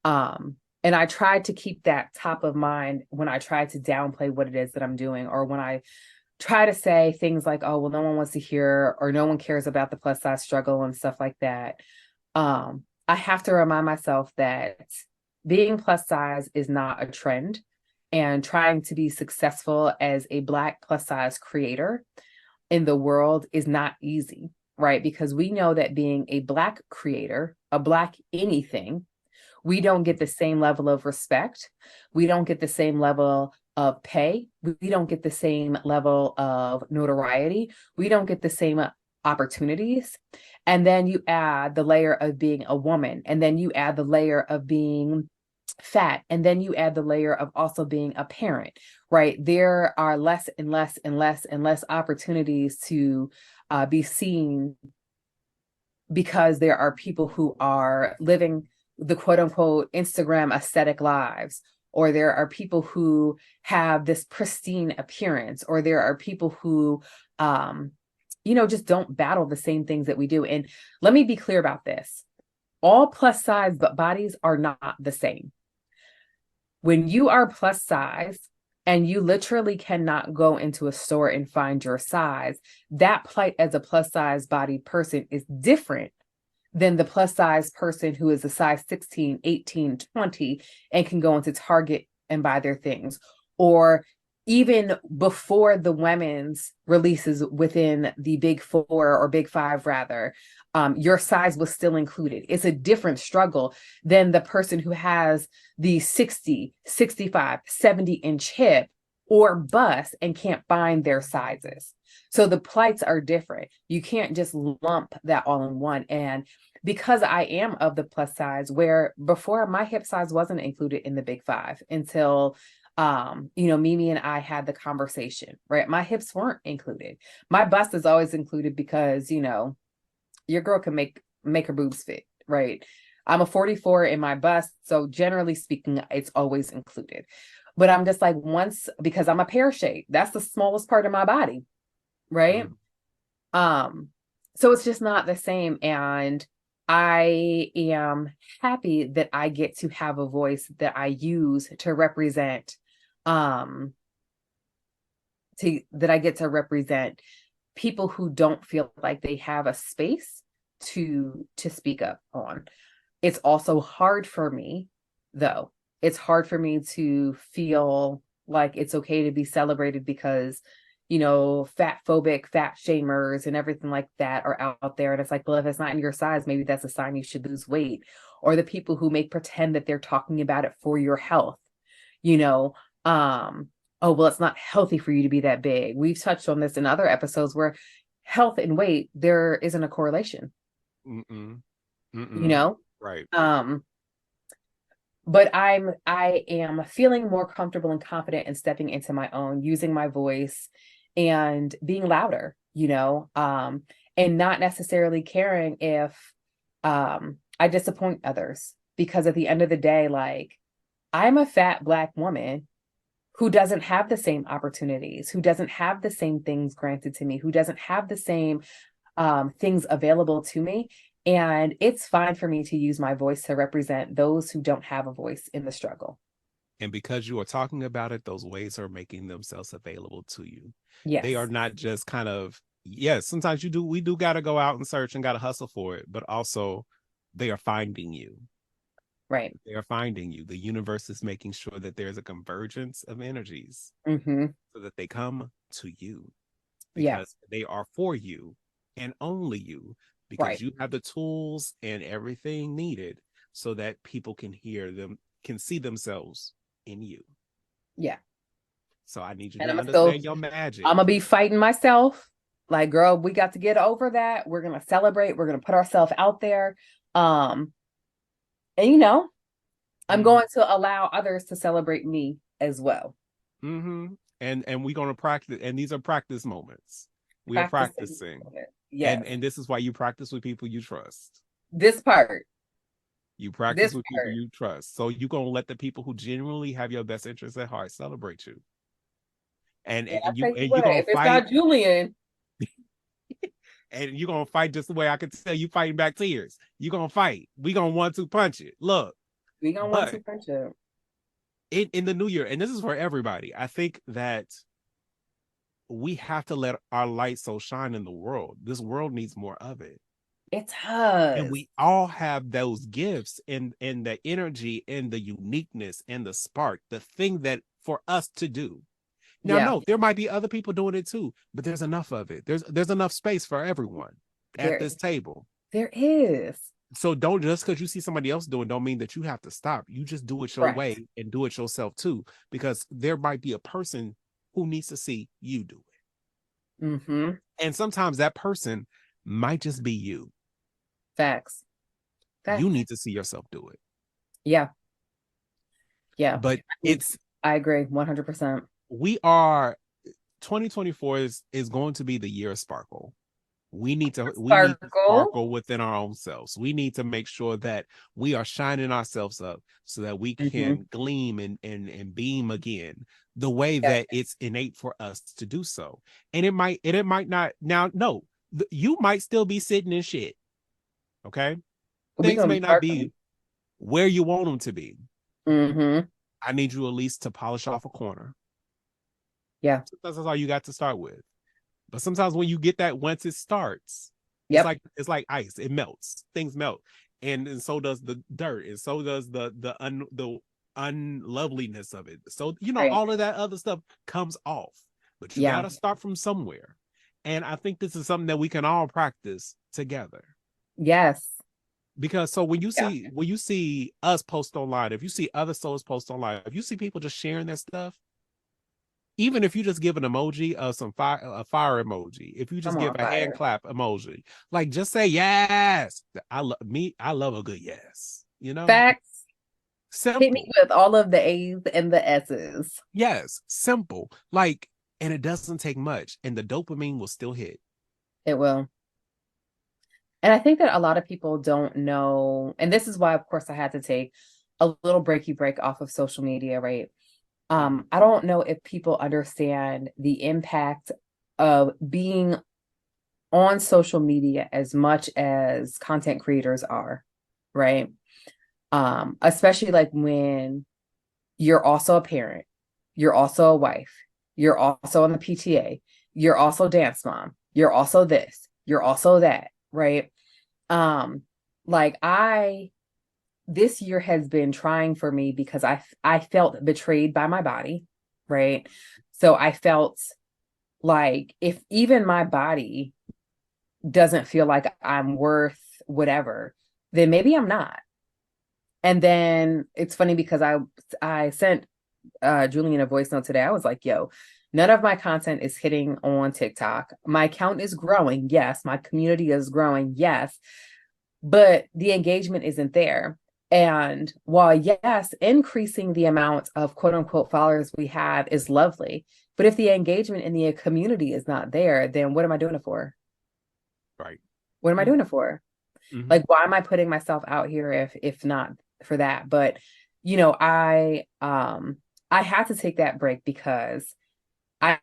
And I tried to keep that top of mind when I try to downplay what it is that I'm doing, or when I try to say things like, oh, well, no one wants to hear, or no one cares about the plus size struggle and stuff like that. I have to remind myself that being plus size is not a trend, and trying to be successful as a Black plus size creator in the world is not easy, right? Because we know that being a Black creator, a Black anything, we don't get the same level of respect. We don't get the same level of pay. We don't get the same level of notoriety. We don't get the same opportunities. And then you add the layer of being a woman, and then you add the layer of being fat, and then you add the layer of also being a parent, right? There are less and less and less and less opportunities to be seen, because there are people who are living the quote unquote Instagram aesthetic lives, or there are people who have this pristine appearance, or there are people who, just don't battle the same things that we do. And let me be clear about this. All plus size bodies are not the same. When you are plus size and you literally cannot go into a store and find your size, that plight as a plus size body person is different than the plus size person who is a size 16, 18, 20 and can go into Target and buy their things. Or even before the women's releases within the big four, or big five rather, your size was still included. It's a different struggle than the person who has the 60, 65, 70-inch hip or bust and can't find their sizes. So the plights are different. You can't just lump that all in one. And because I am of the plus size, where before my hip size wasn't included in the big five until Mimi and I had the conversation, right? My hips weren't included. My bust is always included because, your girl can make her boobs fit, right? I'm a 44 in my bust, so generally speaking, it's always included. But I'm just like, once, because I'm a pear shape, that's the smallest part of my body, right? So it's just not the same. And I am happy that I get to have a voice that I use to represent, that I get to represent people who don't feel like they have a space to speak up on. It's also hard for me, though. It's hard for me to feel like it's okay to be celebrated because, fat phobic, fat shamers and everything like that are out there. And it's like, well, if it's not in your size, maybe that's a sign you should lose weight. Or the people who make pretend that they're talking about it for your health, oh, well, it's not healthy for you to be that big. We've touched on this in other episodes where health and weight, there isn't a correlation. Right. But I am feeling more comfortable and confident in stepping into my own, using my voice and being louder, and not necessarily caring if I disappoint others, because at the end of the day, like, I'm a fat Black woman who doesn't have the same opportunities, who doesn't have the same things granted to me, who doesn't have the same things available to me. And it's fine for me to use my voice to represent those who don't have a voice in the struggle. And because you are talking about it, those ways are making themselves available to you. Yes. They are not just kind of, yes, sometimes we do got to go out and search and got to hustle for it, but also they are finding you. Right. They are finding you. The universe is making sure that there's a convergence of energies so that they come to you, because they are for you and only you, because you have the tools and everything needed so that people can can see themselves in you. Yeah. So I need you to understand your magic. I'm going to be fighting myself. Like, girl, we got to get over that. We're going to celebrate. We're going to put ourselves out there. And I'm going to allow others to celebrate me as well. And we're going to practice. And these are practice moments. We are practicing. Yes. And this is why you practice with people you trust. This part. You practice with people you trust. So you're going to let the people who genuinely have your best interests at heart celebrate you. And you're going to fight. It's not Julian. And you're going to fight just the way I could tell you fighting back tears. You're going to fight. We're going to 1-2 punch it. Look. We're going to 1-2 punch it. In the new year, and this is for everybody, I think that we have to let our light so shine in the world. This world needs more of it. It does. And we all have those gifts and the energy and the uniqueness and the spark, the thing that for us to do. Now, no, there might be other people doing it too, but there's enough of it. There's enough space for everyone at this table. There is. So don't, just because you see somebody else doing, don't mean that you have to stop. You just do it your way and do it yourself too, because there might be a person who needs to see you do it. And sometimes that person might just be you. Facts. You need to see yourself do it. Yeah. But I agree 100%. We are 2024 is going to be the year of sparkle. We need to sparkle within our own selves. We need to make sure that we are shining ourselves up so that we can gleam and beam again the way that it's innate for us to do so. And it might not. Now, no, you might still be sitting in shit. Okay, things may not be where you want them to be. I need you at least to polish off a corner. Yeah, that's all you got to start with. But sometimes when you get that, once it starts, it's like ice. It melts. Things melt, and so does the dirt, and so does the unloveliness of it. So all of that other stuff comes off. But you got to start from somewhere, and I think this is something that we can all practice together. Yes. Because so when you see us post online, if you see other souls post online, if you see people just sharing their stuff. Even if you just give an emoji of a fire emoji, if you just give a hand clap emoji, like just say yes. I love a good yes. Facts. Simple. Hit me with all of the A's and the S's. Yes, simple. Like, and it doesn't take much, and the dopamine will still hit. It will. And I think that a lot of people don't know, and this is why, of course, I had to take a little breaky break off of social media, right? I don't know if people understand the impact of being on social media as much as content creators are, right? Especially like when you're also a parent, you're also a wife, you're also on the PTA, you're also dance mom, you're also this, you're also that, right? Um, like this year has been trying for me because I felt betrayed by my body, right? So I felt like if even my body doesn't feel like I'm worth whatever, then maybe I'm not. And then it's funny because I sent Julian a voice note today. I was like, yo, none of my content is hitting on TikTok. My account is growing, yes. My community is growing, yes. But the engagement isn't there. And while, yes, increasing the amount of quote unquote followers we have is lovely, but if the engagement in the community is not there, then what am I doing it for? Right. What am I doing it for? Mm-hmm. Like, why am I putting myself out here if not for that? But I had to take that break because I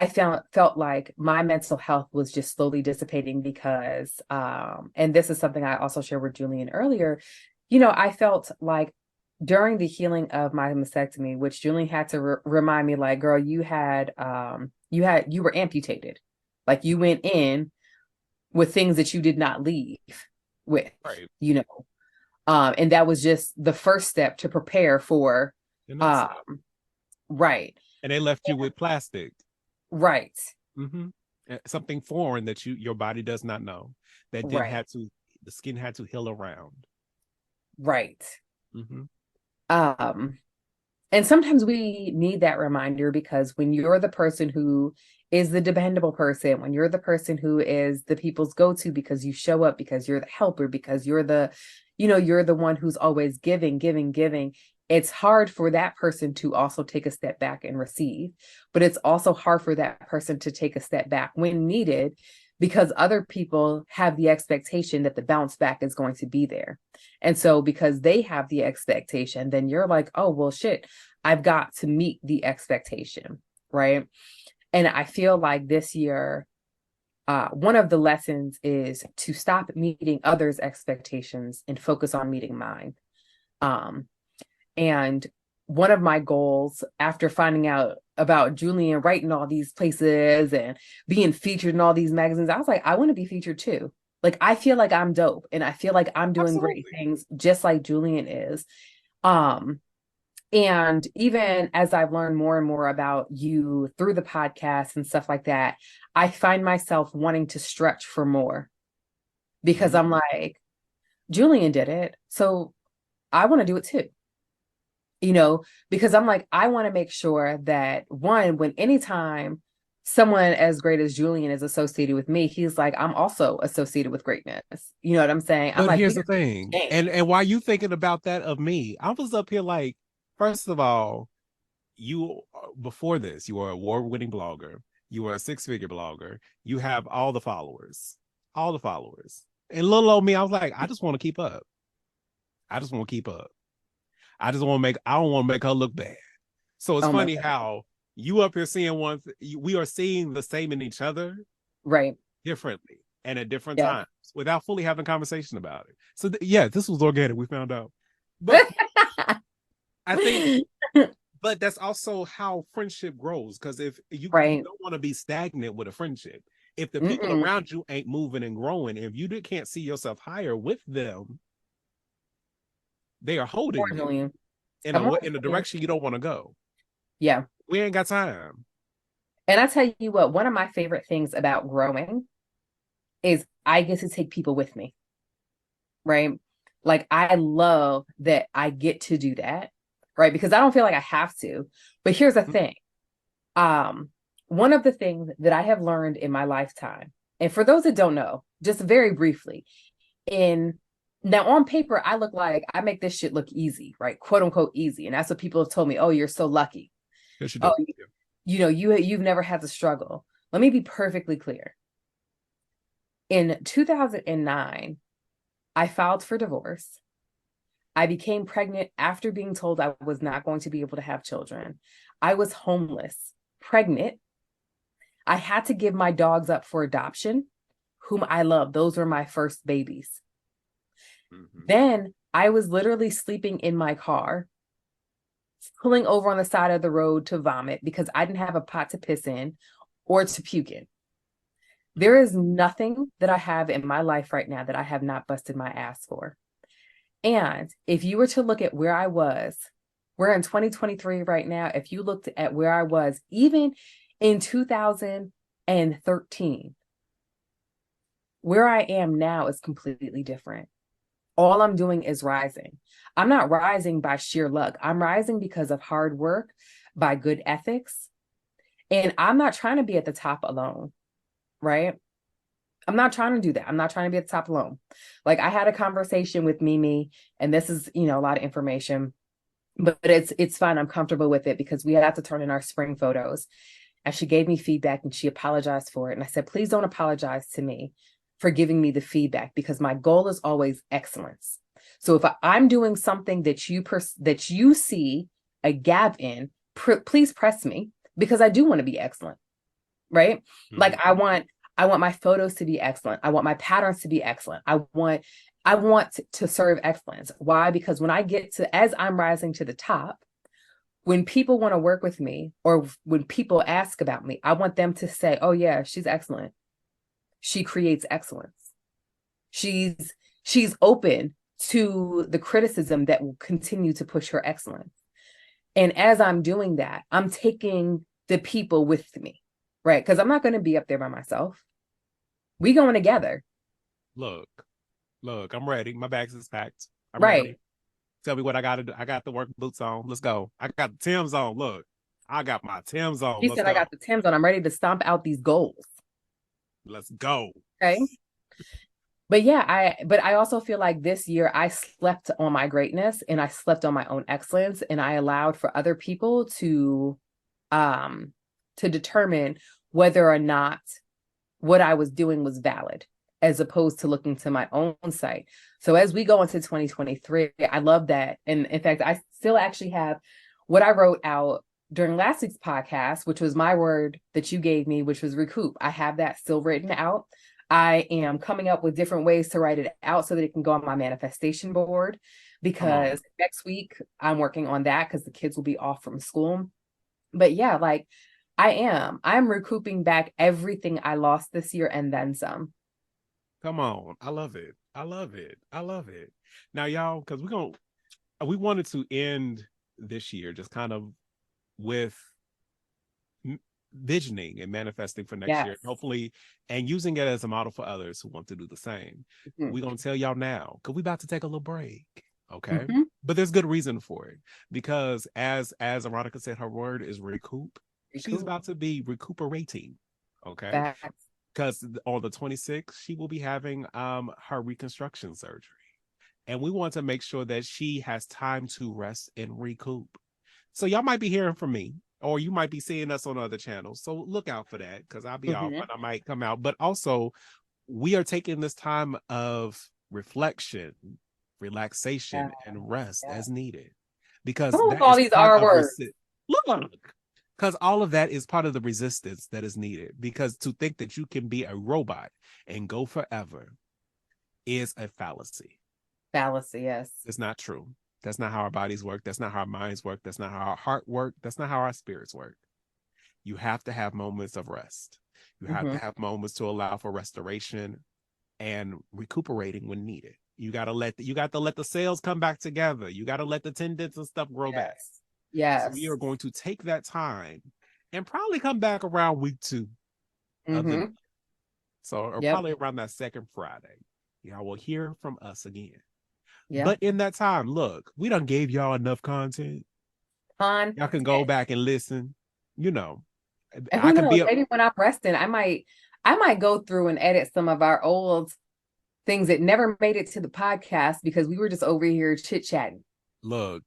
felt like my mental health was just slowly dissipating because and this is something I also shared with Julian earlier. I felt like during the healing of my mastectomy, which Julian had to remind me, like, girl, you were amputated. Like you went in with things that you did not leave with, Right. And that was just the first step to prepare for The next step. right. And they left you with plastic. Right. Mm-hmm. Something foreign that your body does not know. That didn't Right. have to the skin had to heal around. Right. Mm-hmm. Um, and sometimes we need that reminder because when you're the person who is the dependable person, when you're the person who is the people's go-to because you show up, because you're the helper, because you're the one who's always giving, giving, giving. It's hard for that person to also take a step back and receive, but it's also hard for that person to take a step back when needed because other people have the expectation that the bounce back is going to be there. And so because they have the expectation, then you're like, oh, well, shit, I've got to meet the expectation. Right. And I feel like this year, one of the lessons is to stop meeting others' expectations and focus on meeting mine. Um, and one of my goals after finding out about Julian writing all these places and being featured in all these magazines, I was like, I want to be featured too. Like, I feel like I'm dope and I feel like I'm doing great Absolutely. things just like Julian is. Um, and even as I've learned more and more about you through the podcast and stuff like that, I find myself wanting to stretch for more because I'm Mm-hmm. like, Julian did it. So I want to do it too. Because I'm like, I want to make sure that one, when anytime someone as great as Julian is associated with me, he's like, I'm also associated with greatness. You know what I'm saying? I'm But like, here's we the are thing, gang. and while you thinking about that of me, I was up here like, first of all, you before this, you were an award-winning blogger, you were a six-figure blogger, you have all the followers, and little old me, I was like, I just want to keep up. I just want to keep up. I don't want to make her look bad. So it's Oh my funny God. how you up here seeing we are seeing the same in each other Right. differently and at different Yeah. times without fully having conversation about it. So yeah, this was organic. We found out, but I think, but that's also how friendship grows. Because if you Right. don't want to be stagnant with a friendship, if the people Mm-mm. around you ain't moving and growing, if you can't see yourself higher with them, they are Poor holding you Julian. in I'm in a Julian. direction you don't want to go. Yeah. We ain't got time. And I tell you what, one of my favorite things about growing is I get to take people with me. Right. Like I love that I get to do that. Right. Because I don't feel like I have to. But here's the thing. Um, one of the things that I have learned in my lifetime, and for those that don't know, just very briefly, in now on paper, I look like I make this shit look easy, right? Quote unquote easy. And that's what people have told me. Oh, you're so lucky. Yes, you Oh, do. you've never had to struggle. Let me be perfectly clear. In 2009, I filed for divorce. I became pregnant after being told I was not going to be able to have children. I was homeless, pregnant. I had to give my dogs up for adoption, whom I love. Those were my first babies. Mm-hmm. Then I was literally sleeping in my car, pulling over on the side of the road to vomit because I didn't have a pot to piss in or to puke in. There is nothing that I have in my life right now that I have not busted my ass for. And if you were to look at where I was, we're in 2023 right now. If you looked at where I was, even in 2013, where I am now is completely different. All I'm doing is rising. I'm not rising by sheer luck. I'm rising because of hard work, by good ethics. And I'm not trying to be at the top alone, right? I'm not trying to do that. I'm not trying to be at the top alone. Like, I had a conversation with Mimi, and this is, a lot of information, but it's fine. I'm comfortable with it because we had to turn in our spring photos. And she gave me feedback and she apologized for it. And I said, please don't apologize to me for giving me the feedback, because my goal is always excellence. So if I'm doing something that you see a gap in, please press me, because I do want to be excellent, right? Mm-hmm. Like, I want my photos to be excellent. I want my patterns to be excellent. I want to serve excellence. Why? Because when I get to, as I'm rising to the top, when people want to work with me, or when people ask about me, I want them to say, oh yeah, she's excellent. She creates excellence. She's open to the criticism that will continue to push her excellence. And as I'm doing that, I'm taking the people with me, right? Because I'm not going to be up there by myself. We going together. Look, I'm ready. My bags is packed. I'm right. Ready. Tell me what I got to do. I got the work boots on. Let's go. I got the Tim's on. Look, I got my Tim's on. He said, I got the Tim's on. I'm ready to stomp out these goals. Let's go. Okay. But yeah, I also feel like this year I slept on my greatness and I slept on my own excellence, and I allowed for other people to determine whether or not what I was doing was valid, as opposed to looking to my own site. So as we go into 2023, I love that. And in fact, I still actually have what I wrote out during last week's podcast, which was my word that you gave me, which was recoup. I have that still written out. I am coming up with different ways to write it out so that it can go on my manifestation board, because next week I'm working on that because the kids will be off from school. But yeah, like, I'm recouping back everything I lost this year and then some. Come on. I love it. Now, y'all, because we wanted to end this year just kind of with visioning and manifesting for next year, hopefully, and using it as a model for others who want to do the same. Mm-hmm. We're going to tell y'all now, because we're about to take a little break. Okay. Mm-hmm. But there's good reason for it, because as Aaronica said, her word is recoup. She's about to be recuperating. Okay. Because on the 26th, she will be having her reconstruction surgery. And we want to make sure that she has time to rest and recoup. So y'all might be hearing from me, or you might be seeing us on other channels. So look out for that, because I'll be off and I might come out. But also, we are taking this time of reflection, relaxation, and rest as needed. Because all these R words. Look. Because all of that is part of the resistance that is needed. Because to think that you can be a robot and go forever is a fallacy. Fallacy, yes. It's not true. That's not how our bodies work. That's not how our minds work. That's not how our heart work. That's not how our spirits work. You have to have moments of rest. You have to have moments to allow for restoration and recuperating when needed. You got to let the cells come back together. You got to let the tendons and stuff grow back. Yes. So we are going to take that time and probably come back around week 2. Probably around that second Friday. Y'all will hear from us again. Yeah. But in that time, look, we done gave y'all enough content. Y'all can go back and listen. And who knows, maybe when I'm resting, I might go through and edit some of our old things that never made it to the podcast because we were just over here chit-chatting. Look.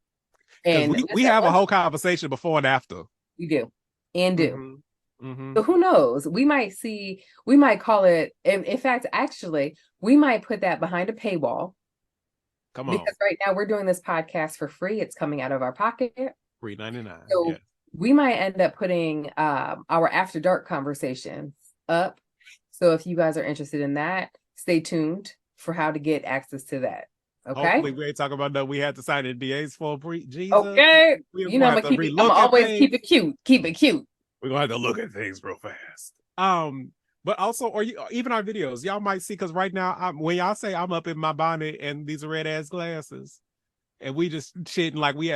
And we have a whole conversation before and after. We do. And do. So who knows? We might call it, in fact, actually, we might put that behind a paywall Come on. Because right now we're doing this podcast for free. It's coming out of our pocket. $3.99. So Yeah. we might end up putting our after dark conversations up. So if you guys are interested in that, stay tuned for how to get access to that. Okay. Hopefully we ain't talking about that. We had to sign NDAs for Jesus. Okay. We're You gonna know, have to I'm relook at always things. keep it cute. Keep it cute. We're gonna have to look at things real fast. But also, or you, even our videos, y'all might see, because right now, when y'all say I'm up in my bonnet and these red ass glasses, and we just chitting like we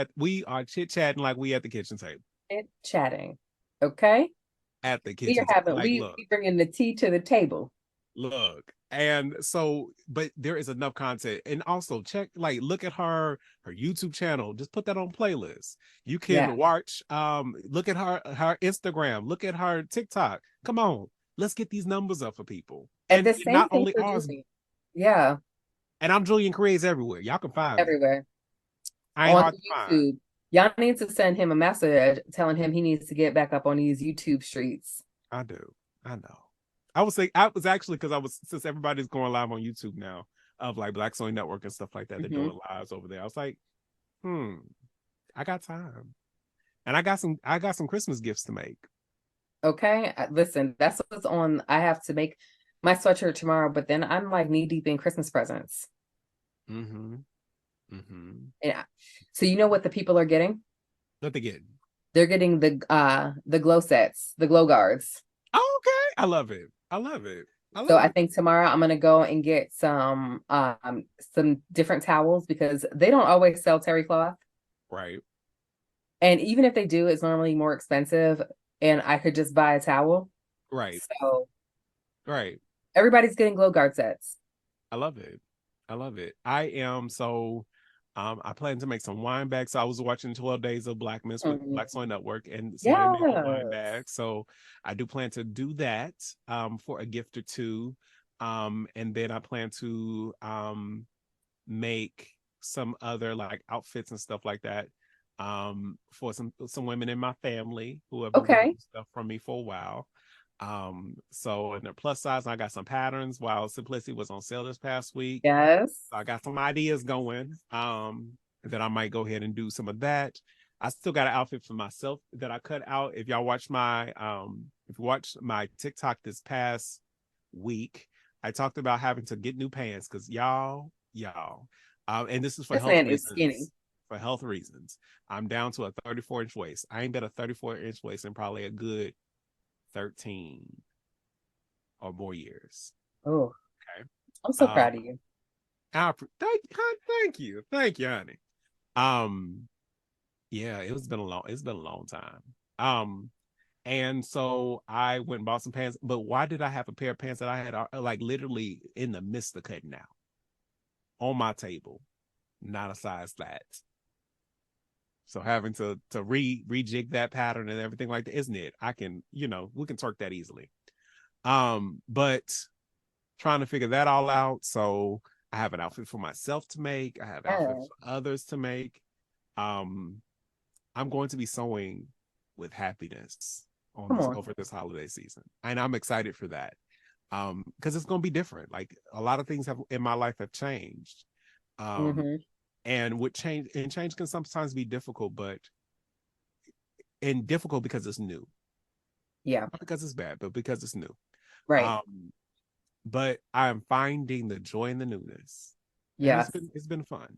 are chit chatting like we at the kitchen table. Chit chatting. Okay. At the kitchen table. Like, look, we bringing the tea to the table. Look, and so, but there is enough content, and also check, like, look at her YouTube channel. Just put that on playlist. You can watch, look at her Instagram, look at her TikTok. Come on, let's get these numbers up for people. And And the same not thing only for ours. Julie. Yeah. And I'm Julian Creates everywhere. Y'all can find me Everywhere. I ain't On hard to YouTube. find. Y'all need to send him a message telling him he needs to get back up on these YouTube streets. I do. I know. I was actually, because since everybody's going live on YouTube now, of like Black Sewing Network and stuff like that, they're doing lives over there. I was like, I got time. And I got some Christmas gifts to make. Okay. Listen, that's what's on. I have to make my sweatshirt tomorrow, but then I'm like knee deep in Christmas presents. And so you know what the people are getting? What they getting? They're getting the glow sets, the glow guards. Oh, okay. I love it. So I think tomorrow I'm gonna go and get some different towels, because they don't always sell terry cloth. Right. And even if they do, it's normally more expensive, and I could just buy a towel. Right. So right. Everybody's getting glow guard sets. I love it. I plan to make some wine bags. So I was watching 12 Days of Blackness with Black Sewing Network, and somebody made a wine bag. So I do plan to do that for a gift or two. And then I plan to make some other like outfits and stuff like that for some women in my family who have been doing stuff from me for a while. So in the plus size, I got some patterns while Simplicity was on sale this past week. Yes. So I got some ideas going. That I might go ahead and do some of that. I still got an outfit for myself that I cut out. If y'all watch my TikTok this past week, I talked about having to get new pants because y'all, and this is for health reasons. Skinny. For health reasons, I'm down to a 34-inch waist. I ain't been a 34-inch waist in probably a good 13 or more years. Oh, okay. I'm so proud of you. Thank you, honey. Yeah, it's been a long time. And so I went and bought some pants. But why did I have a pair of pants that I had like literally in the midst of cutting out on my table, not a size flat? So having to rejig that pattern and everything like that, isn't it? I can, we can twerk that easily. But trying to figure that all out. So I have an outfit for myself to make. I have outfits for others to make. I'm going to be sewing with happiness over this holiday season, and I'm excited for that because it's going to be different. Like a lot of things in my life have changed. And change can sometimes be difficult, difficult because it's new. Yeah. Not because it's bad, but because it's new. Right. But I'm finding the joy in the newness. Yeah. It's been fun.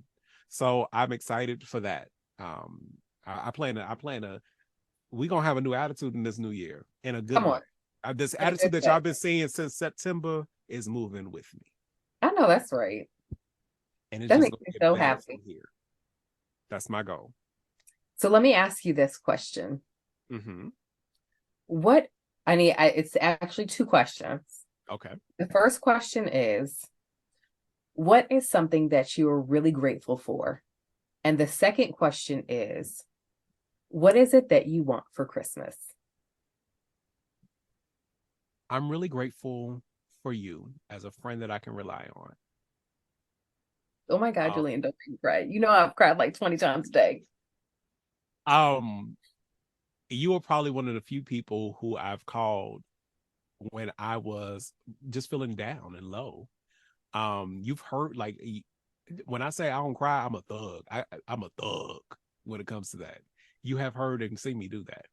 So I'm excited for that. I plan to we're gonna have a new attitude in this new year in a good way. This attitude that y'all been seeing since September is moving with me. I know that's right. And it's that just makes me so happy. Here. That's my goal. So let me ask you this question. It's actually two questions. Okay. The first question is, what is something that you are really grateful for? And the second question is, what is it that you want for Christmas? I'm really grateful for you as a friend that I can rely on. Oh my God, Julian, don't make me cry. You know I've cried like 20 times a day. You are probably one of the few people who I've called when I was just feeling down and low. You've heard, like, when I say I don't cry, I'm a thug. I'm a thug when it comes to that. You have heard and seen me do that.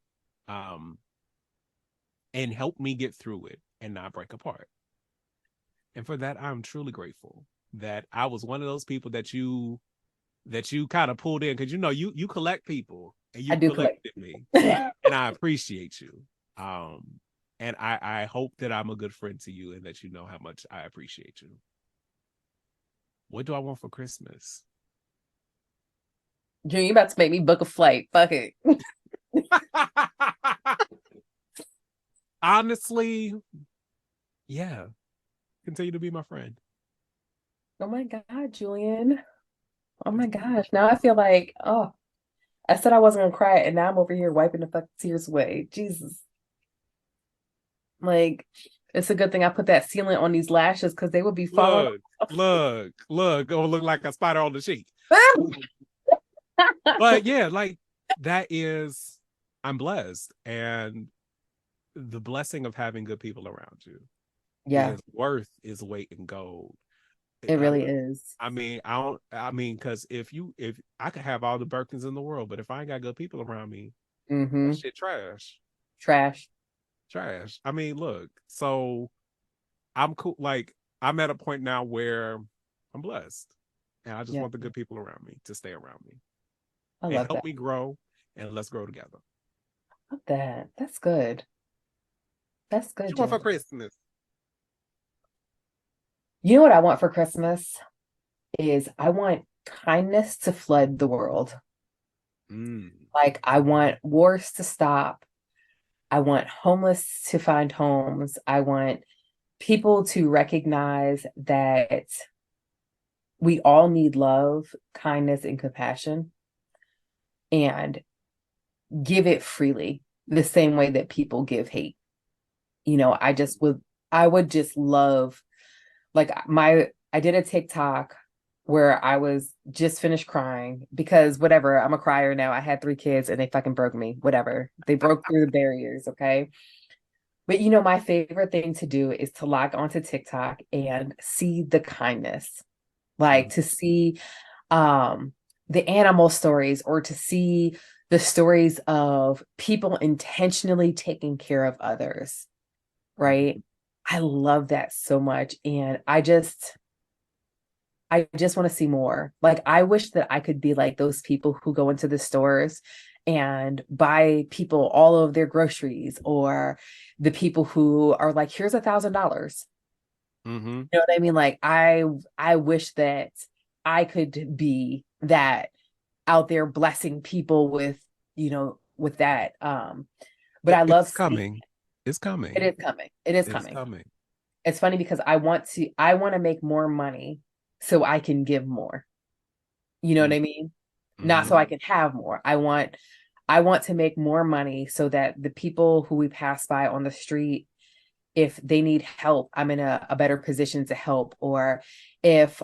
And help me get through it and not break apart. And for that, I'm truly grateful that I was one of those people that you kind of pulled in, because you collect people and I you do collect. collected me. And I appreciate you. And I hope that I'm a good friend to you and that you know how much I appreciate you. What do I want for Christmas? Junior, you about to make me book a flight. Fuck it. Honestly, yeah. Continue to be my friend. Oh my God, Julian. Oh my gosh. Now I feel like, oh, I said I wasn't gonna cry, and now I'm over here wiping the fucking tears away. Jesus. Like, it's a good thing I put that sealant on these lashes because they would be falling off. Look. Gonna look like a spider on the sheet. But yeah, like that is, I'm blessed. And the blessing of having good people around you Yeah, is worth is weight in gold. it really is. I mean, because if I could have all the Birkins in the world, but if I ain't got good people around me, Mm-hmm. that shit trash. Trash. Trash. I mean, look, so I'm cool. Like, I'm at a point now where I'm blessed. And I just Yeah, want the good people around me to stay around me I and love help that. me grow, and let's grow together. Love that. That's good. That's What good, you want for Julian. Christmas? You know what I want for Christmas is I want kindness to flood the world. Mm. Like, I want wars to stop. I want homeless to find homes. I want people to recognize that we all need love, kindness, and compassion, and give it freely the same way that people give hate. I would just love, like, I did a TikTok where I was just finished crying because whatever, I'm a crier now. I had 3 kids and they fucking broke me. Whatever. They broke through the barriers, okay? But my favorite thing to do is to log onto TikTok and see the kindness. Like, Mm. to see the animal stories, or to see the stories of people intentionally taking care of others, right? I love that so much. And I just want to see more. Like, I wish that I could be like those people who go into the stores and buy people all of their groceries, or the people who are like, here's $1,000. Mm-hmm. You know what I mean? Like, I wish that I could be that out there blessing people with that. But I love It's seeing coming. It's it coming. is coming. It is It's coming. coming. It's funny because I want to make more money so I can give more. You know what I mean? Not so Mm-hmm. I can have more. I want to make more money so that the people who we pass by on the street, if they need help, I'm in a better position to help. Or if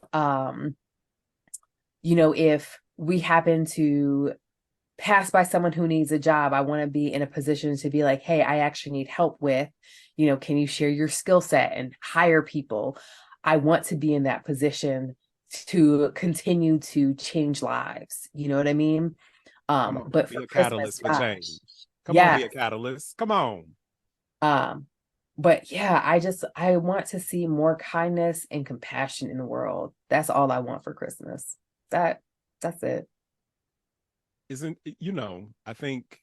if we happen to pass by someone who needs a job, I want to be in a position to be like, hey, I actually need help with, can you share your skill set and hire people? I want to be in that position to continue to change lives. You know what I mean? Come on, But be for a Christmas, catalyst for gosh, change. Come on, be yes. a catalyst. Come on. Um, but yeah, I want to see more kindness and compassion in the world. That's all I want for Christmas. That's it. Isn't I think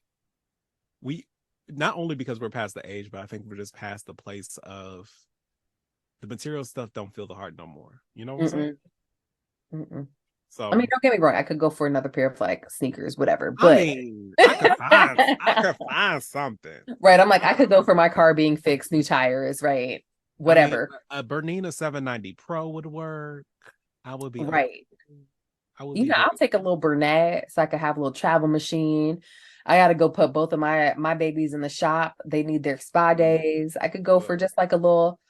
we, not only because we're past the age, but I think we're just past the place of the material stuff don't fill the heart no more. You know what I'm saying? Mm-mm, mm-mm. I mean, So don't get me wrong. I could go for another pair of like sneakers, whatever. I But mean, I could find something. right, I'm like, I could go for my car being fixed, new tires, right? I mean, Whatever. a Bernina 790 Pro would work. I would be okay. Right. I would be good. I'll take a little Burnett so I could have a little travel machine. I gotta go put both of my babies in the shop. They need their spa days. I could go for Look, just like a little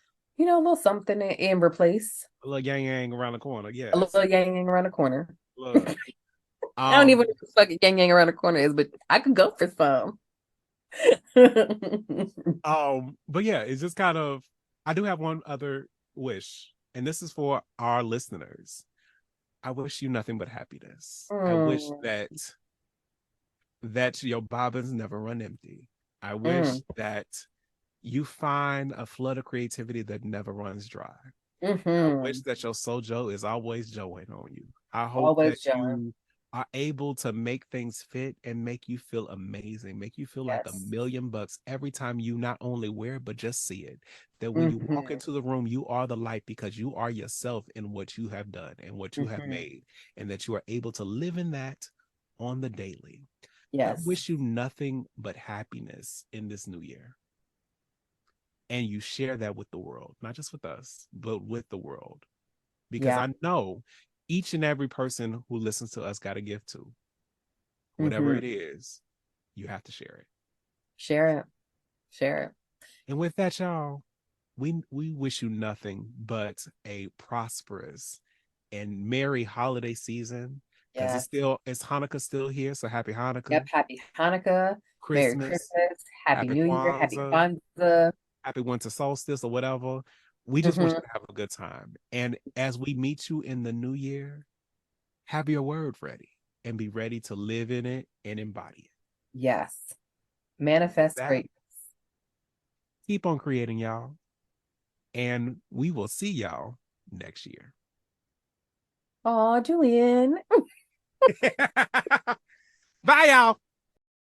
something and replace a little yang yang around the corner. a Yes. little yang yang around the corner. Look. I don't even know Um. what the fuck a yang yang around the corner is, but I could go for some. But yeah, it's just kind of. I do have one other wish, and this is for our listeners. I wish you nothing but happiness. I wish Mm, that your bobbins never run empty. I wish mm, that you find a flood of creativity that never runs dry. I wish mm-hmm. that your sojo is always joing on you. I hope that Always joy. you are able to make things fit and make you feel amazing, make you feel like a Yes. million bucks every time you not only wear it, but just see it. That when you walk Mm-hmm. into the room, you are the light because you are yourself in what you have done and what you have Mm-hmm. made, and that you are able to live in that on the daily. I Yes. wish you nothing but happiness in this new year. And you share that with the world, not just with us, but with the world. Because Yeah. I know each and every person who listens to us got a gift too. Whatever Mm-hmm. it is, you have to share it. Share it. Share it. And with that, y'all, we wish you nothing but a prosperous and merry holiday season. Because Yes. it's Hanukkah still here. So happy Yep. Hanukkah, Happy Hanukkah. Merry Christmas, Christmas. Happy happy New Year. Happy Kwanzaa, Kwanzaa. happy winter solstice or whatever. We just want Mm-hmm. you to have a good time. And as we meet you in the new year, have your word ready and be ready to live in it and embody it. Yes. With Manifest that, great. keep on creating, y'all. And we will see y'all next year. Oh, Julian. Bye, y'all.